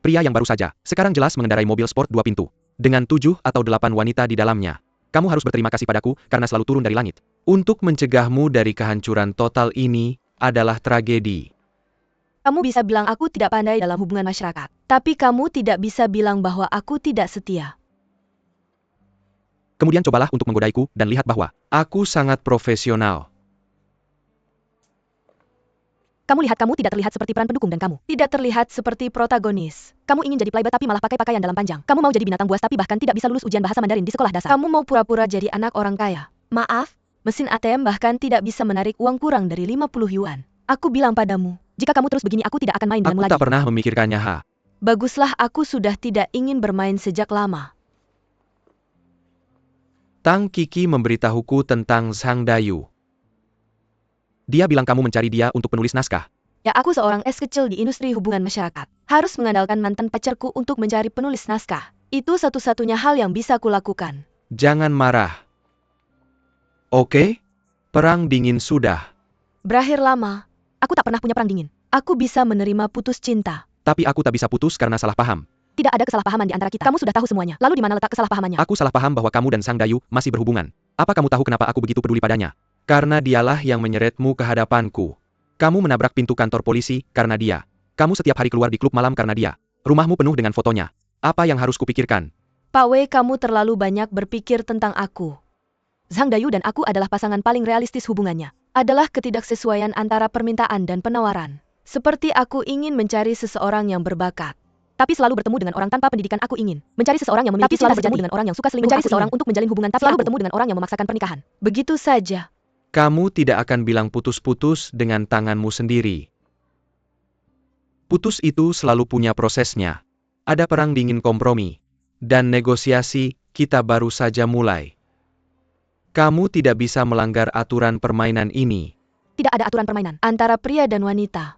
Pria yang baru saja, sekarang jelas mengendarai mobil sport 2 pintu. Dengan 7 atau 8 wanita di dalamnya. Kamu harus berterima kasih padaku, karena selalu turun dari langit. Untuk mencegahmu dari kehancuran total ini, adalah tragedi. Kamu bisa bilang aku tidak pandai dalam hubungan masyarakat. Tapi kamu tidak bisa bilang bahwa aku tidak setia. Kemudian cobalah untuk menggodaiku, dan lihat bahwa aku sangat profesional. Kamu lihat, kamu tidak terlihat seperti peran pendukung dan kamu tidak terlihat seperti protagonis. Kamu ingin jadi playboy tapi malah pakai pakaian dalam panjang. Kamu mau jadi binatang buas tapi bahkan tidak bisa lulus ujian bahasa Mandarin di sekolah dasar. Kamu mau pura-pura jadi anak orang kaya. Maaf, mesin ATM bahkan tidak bisa menarik uang kurang dari 50 yuan. Aku bilang padamu, jika kamu terus begini aku tidak akan main denganmu Aku lagi. tak pernah memikirkannya, ha. Baguslah, aku sudah tidak ingin bermain sejak lama. Tang Kiki memberitahuku tentang Zhang Dayu. Dia bilang kamu mencari dia untuk penulis naskah. Ya, aku seorang es kecil di industri hubungan masyarakat. Harus mengandalkan mantan pacarku untuk mencari penulis naskah. Itu satu-satunya hal yang bisa kulakukan. Jangan marah. Oke? Perang dingin sudah. Berakhir lama. Aku tak pernah punya perang dingin. Aku bisa menerima putus cinta. Tapi aku tak bisa putus karena salah paham. Tidak ada kesalahpahaman di antara kita. Kamu sudah tahu semuanya. Lalu di mana letak kesalahpahamannya? Aku salah paham bahwa kamu dan Zhang Dayu masih berhubungan. Apa kamu tahu kenapa aku begitu peduli padanya? Karena dialah yang menyeretmu ke hadapanku. Kamu menabrak pintu kantor polisi karena dia. Kamu setiap hari keluar di klub malam karena dia. Rumahmu penuh dengan fotonya. Apa yang harus kupikirkan? Pak Wei, kamu terlalu banyak berpikir tentang aku. Zhang Dayu dan aku adalah pasangan paling realistis hubungannya. Adalah ketidaksesuaian antara permintaan dan penawaran. Seperti aku ingin mencari seseorang yang berbakat. Tapi selalu bertemu dengan orang tanpa pendidikan. Aku ingin mencari seseorang yang memiliki cinta sejati dengan orang yang suka selingkuh. Mencari seseorang untuk menjalin hubungan tapi selalu bertemu dengan orang yang memaksakan pernikahan. Begitu saja. Kamu tidak akan bilang putus-putus dengan tanganmu sendiri. Putus itu selalu punya prosesnya. Ada perang dingin, kompromi. Dan negosiasi, kita baru saja mulai. Kamu tidak bisa melanggar aturan permainan ini. Tidak ada aturan permainan antara pria dan wanita.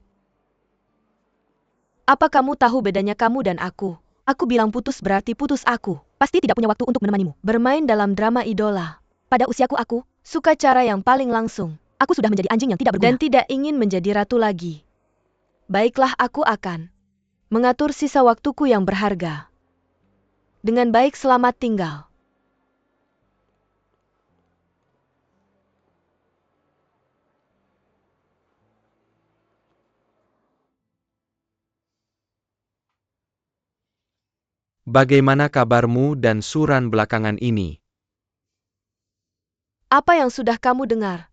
Apa kamu tahu bedanya kamu dan aku? Aku bilang putus berarti putus aku. Pasti tidak punya waktu untuk menemanimu. Bermain dalam drama idola. Pada usiaku aku suka cara yang paling langsung. Aku sudah menjadi anjing yang tidak berguna. Dan tidak ingin menjadi ratu lagi. Baiklah, aku akan mengatur sisa waktuku yang berharga. Dengan baik, selamat tinggal. Bagaimana kabarmu dan Suran belakangan ini? Apa yang sudah kamu dengar?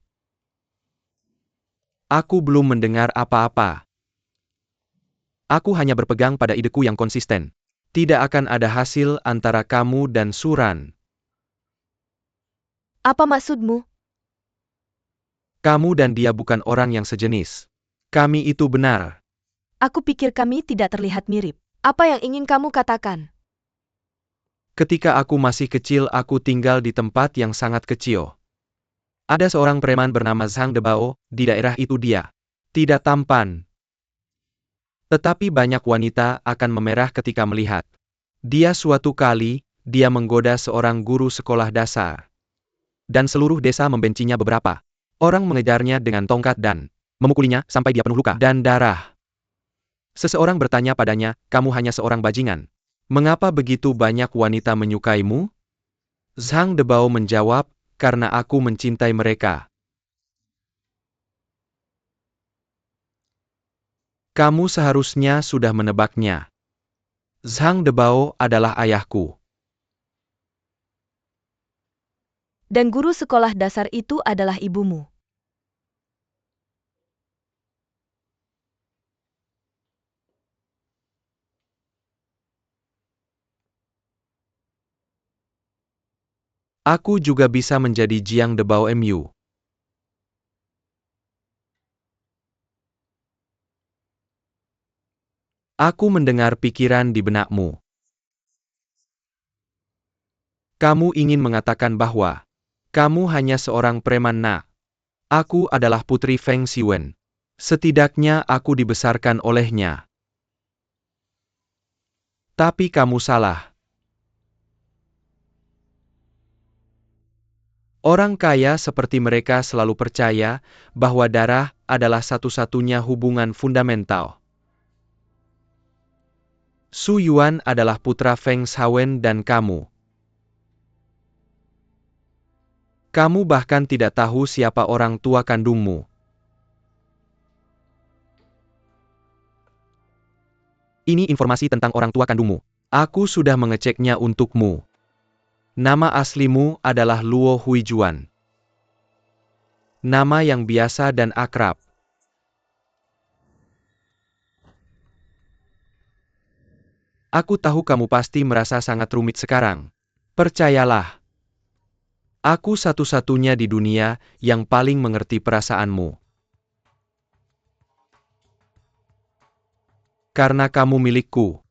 Aku belum mendengar apa-apa. Aku hanya berpegang pada ideku yang konsisten. Tidak akan ada hasil antara kamu dan Suran. Apa maksudmu? Kamu dan dia bukan orang yang sejenis. Kami itu benar. Aku pikir kami tidak terlihat mirip. Apa yang ingin kamu katakan? Ketika aku masih kecil, aku tinggal di tempat yang sangat kecil. Ada seorang preman bernama Zhang Debao, di daerah itu dia. Tidak tampan. Tetapi banyak wanita akan memerah ketika melihat. Dia suatu kali, dia menggoda seorang guru sekolah dasar. Dan seluruh desa membencinya. Beberapa orang mengejarnya dengan tongkat dan memukulinya sampai dia penuh luka dan darah. Seseorang bertanya padanya, kamu hanya seorang bajingan. Mengapa begitu banyak wanita menyukaimu? Zhang Debao menjawab, karena aku mencintai mereka. Kamu seharusnya sudah menebaknya. Zhang Debao adalah ayahku. Dan guru sekolah dasar itu adalah ibumu. Aku juga bisa menjadi Jiang Debao MU. Aku mendengar pikiran di benakmu. Kamu ingin mengatakan bahwa kamu hanya seorang preman nak. Aku adalah putri Feng Xiwen. Setidaknya aku dibesarkan olehnya. Tapi kamu salah. Orang kaya seperti mereka selalu percaya bahwa darah adalah satu-satunya hubungan fundamental. Su Yuan adalah putra Feng Xiwen dan kamu. Kamu bahkan tidak tahu siapa orang tua kandungmu. Ini informasi tentang orang tua kandungmu. Aku sudah mengeceknya untukmu. Nama aslimu adalah Luo Huijuan. Nama yang biasa dan akrab. Aku tahu kamu pasti merasa sangat rumit sekarang. Percayalah. Aku satu-satunya di dunia yang paling mengerti perasaanmu. Karena kamu milikku.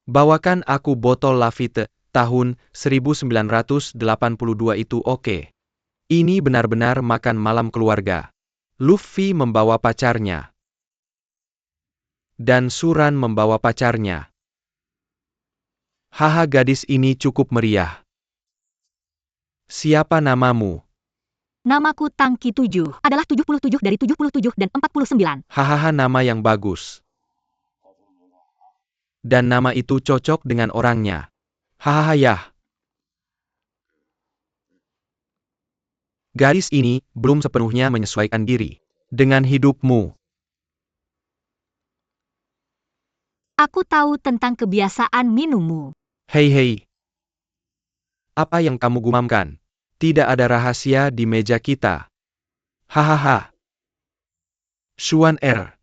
Bawakan aku botol Lafite, tahun 1982 itu oke. Ini benar-benar makan malam keluarga. Luffy membawa pacarnya. Dan Suran membawa pacarnya. Haha, gadis ini cukup meriah. Siapa namamu? Namaku Tangki 7, adalah 77 dari 77 dan 49. Hahaha, nama yang bagus. Dan nama itu cocok dengan orangnya. Hahaha yah. Gadis ini belum sepenuhnya menyesuaikan diri dengan hidupmu. Aku tahu tentang kebiasaan minummu. Hei hei. Apa yang kamu gumamkan? Tidak ada rahasia di meja kita. Hahaha. Xuan Er.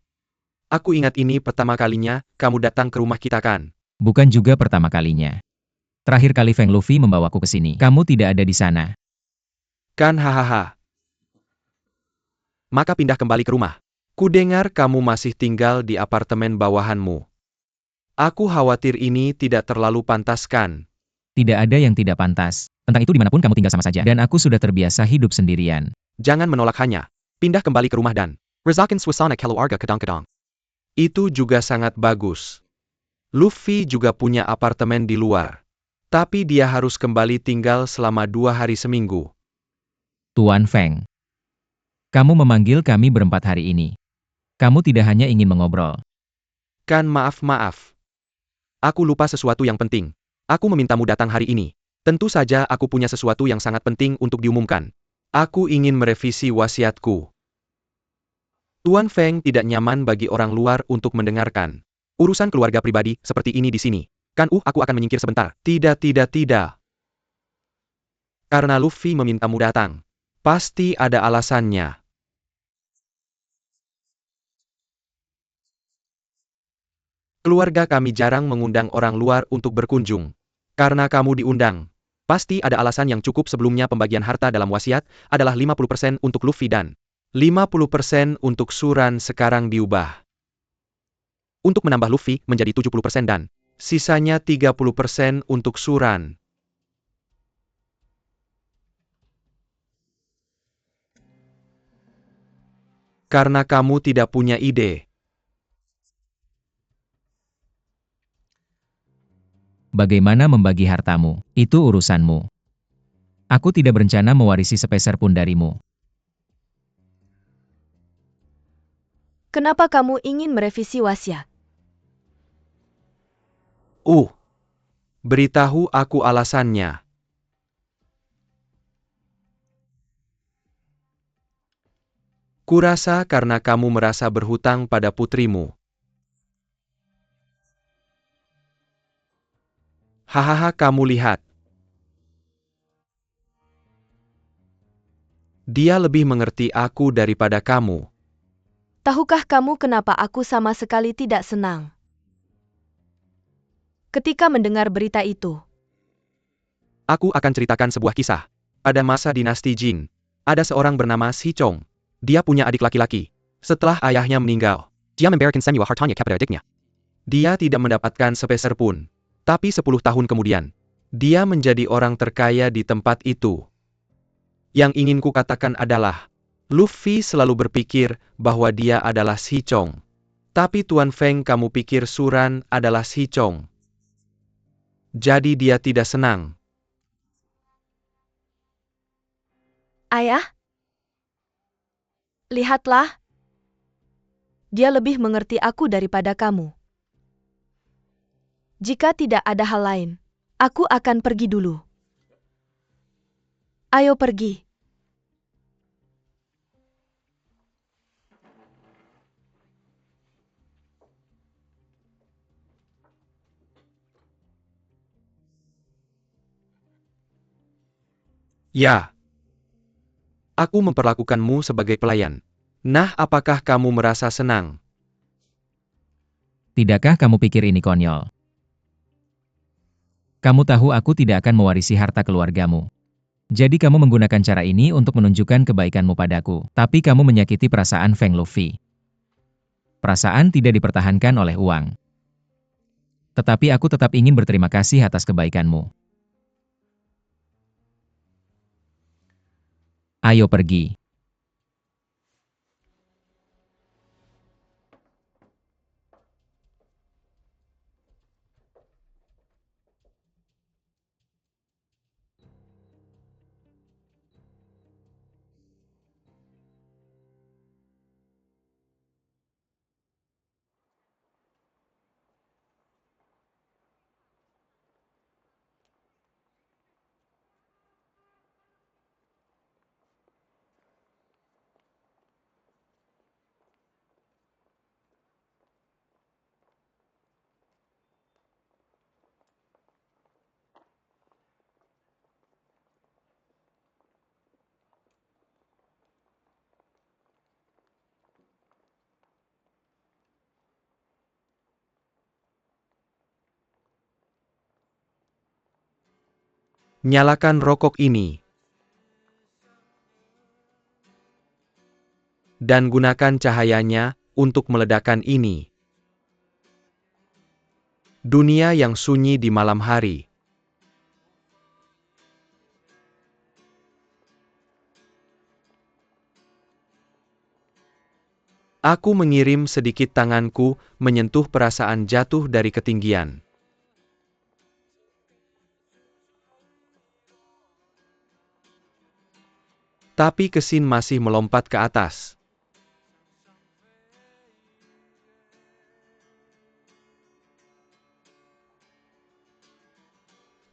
Aku ingat ini pertama kalinya kamu datang ke rumah kita kan? Bukan juga pertama kalinya. Terakhir kali Feng Luffy membawaku ke sini. Kamu tidak ada di sana. Kan hahaha. Maka pindah kembali ke rumah. Kudengar kamu masih tinggal di apartemen bawahanmu. Aku khawatir ini tidak terlalu pantas kan? Tidak ada yang tidak pantas. Tentang itu dimanapun kamu tinggal sama saja. Dan aku sudah terbiasa hidup sendirian. Jangan menolak hanya. Pindah kembali ke rumah dan Rezakan Suasana Keluarga Kadang-kadang. Itu juga sangat bagus. Luffy juga punya apartemen di luar. Tapi dia harus kembali tinggal selama 2 hari seminggu. Tuan Feng. Kamu memanggil kami berempat hari ini. Kamu tidak hanya ingin mengobrol. Kan maaf. Aku lupa sesuatu yang penting. Aku memintamu datang hari ini. Tentu saja aku punya sesuatu yang sangat penting untuk diumumkan. Aku ingin merevisi wasiatku. Tuan Feng tidak nyaman bagi orang luar untuk mendengarkan. Urusan keluarga pribadi seperti ini di sini. Kan aku akan menyingkir sebentar. Tidak. Karena Luffy memintamu datang. Pasti ada alasannya. Keluarga kami jarang mengundang orang luar untuk berkunjung. Karena kamu diundang. Pasti ada alasan yang cukup. Sebelumnya pembagian harta dalam wasiat adalah 50% untuk Luffy dan 50% untuk Suran sekarang diubah untuk menambah Luffy menjadi 70% dan sisanya 30% untuk Suran. Karena kamu tidak punya ide. Bagaimana membagi hartamu? Itu urusanmu. Aku tidak berencana mewarisi sepeser pun darimu. Kenapa kamu ingin merevisi wasiat? Beritahu aku alasannya. Kurasa karena kamu merasa berhutang pada putrimu. Hahaha, kamu lihat. Dia lebih mengerti aku daripada kamu. Tahukah kamu kenapa aku sama sekali tidak senang ketika mendengar berita itu? Aku akan ceritakan sebuah kisah. Pada masa dinasti Jin, ada seorang bernama Si Chong. Dia punya adik laki-laki. Setelah ayahnya meninggal, dia membiarkan semua hartanya kepada adiknya. Dia tidak mendapatkan sepeser pun. Tapi 10 tahun kemudian, dia menjadi orang terkaya di tempat itu. Yang ingin ku katakan adalah, Luffy selalu berpikir bahwa dia adalah Si Chong. Tapi Tuan Feng, kamu pikir Suran adalah Si Chong. Jadi dia tidak senang. Ayah? Lihatlah. Dia lebih mengerti aku daripada kamu. Jika tidak ada hal lain, aku akan pergi dulu. Ayo pergi. Ya. Aku memperlakukanmu sebagai pelayan. Nah, apakah kamu merasa senang? Tidakkah kamu pikir ini konyol? Kamu tahu aku tidak akan mewarisi harta keluargamu. Jadi kamu menggunakan cara ini untuk menunjukkan kebaikanmu padaku. Tapi kamu menyakiti perasaan Feng Luffy. Perasaan tidak dipertahankan oleh uang. Tetapi aku tetap ingin berterima kasih atas kebaikanmu. Ayo pergi. Nyalakan rokok ini. Dan gunakan cahayanya untuk meledakkan ini. Dunia yang sunyi di malam hari. Aku mengirim sedikit tanganku menyentuh perasaan jatuh dari ketinggian. Tapi kesin masih melompat ke atas.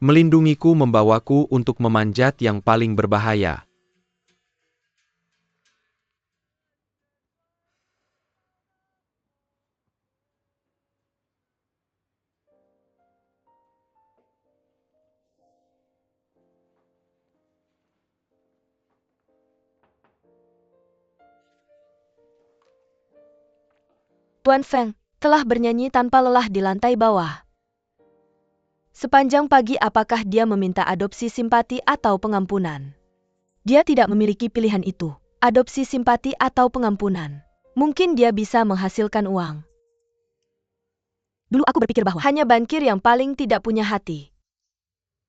Melindungiku, membawaku untuk memanjat yang paling berbahaya. Tuan Feng, telah bernyanyi tanpa lelah di lantai bawah. Sepanjang pagi apakah dia meminta adopsi simpati atau pengampunan? Dia tidak memiliki pilihan itu, adopsi simpati atau pengampunan. Mungkin dia bisa menghasilkan uang. Dulu aku berpikir bahwa hanya bankir yang paling tidak punya hati.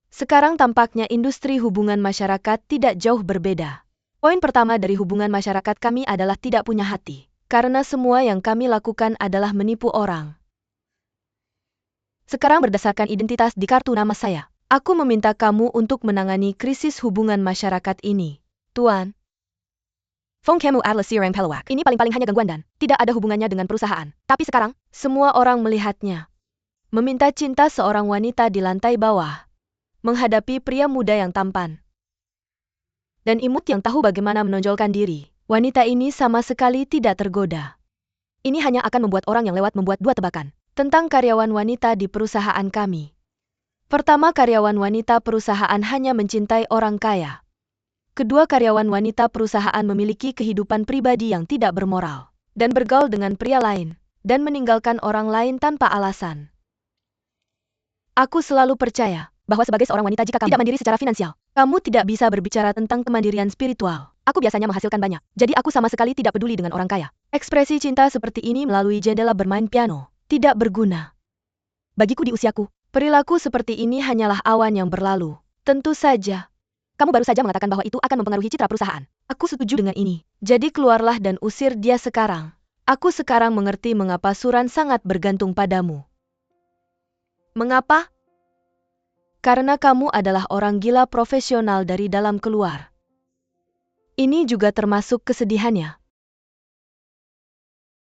Sekarang tampaknya industri hubungan masyarakat tidak jauh berbeda. Poin pertama dari hubungan masyarakat kami adalah tidak punya hati. Karena semua yang kami lakukan adalah menipu orang. Sekarang berdasarkan identitas di kartu nama saya, aku meminta kamu untuk menangani krisis hubungan masyarakat ini. Tuan. Fong kamu adalah Sirang Pelawak. Ini paling-paling hanya gangguan dan tidak ada hubungannya dengan perusahaan. Tapi sekarang, semua orang melihatnya. Meminta cinta seorang wanita di lantai bawah. Menghadapi pria muda yang tampan. Dan imut yang tahu bagaimana menonjolkan diri. Wanita ini sama sekali tidak tergoda. Ini hanya akan membuat orang yang lewat membuat dua tebakan. Tentang karyawan wanita di perusahaan kami. Pertama, karyawan wanita perusahaan hanya mencintai orang kaya. Kedua, karyawan wanita perusahaan memiliki kehidupan pribadi yang tidak bermoral. Dan bergaul dengan pria lain. Dan meninggalkan orang lain tanpa alasan. Aku selalu percaya bahwa sebagai seorang wanita jika kamu tidak mandiri secara finansial, kamu tidak bisa berbicara tentang kemandirian spiritual. Aku biasanya menghasilkan banyak, jadi aku sama sekali tidak peduli dengan orang kaya. Ekspresi cinta seperti ini melalui jendela bermain piano, tidak berguna. Bagiku di usiaku, perilaku seperti ini hanyalah awan yang berlalu. Tentu saja. Kamu baru saja mengatakan bahwa itu akan mempengaruhi citra perusahaan. Aku setuju dengan ini. Jadi keluarlah dan usir dia sekarang. Aku sekarang mengerti mengapa Suran sangat bergantung padamu. Mengapa? Karena kamu adalah orang gila profesional dari dalam keluar. Ini juga termasuk kesedihannya.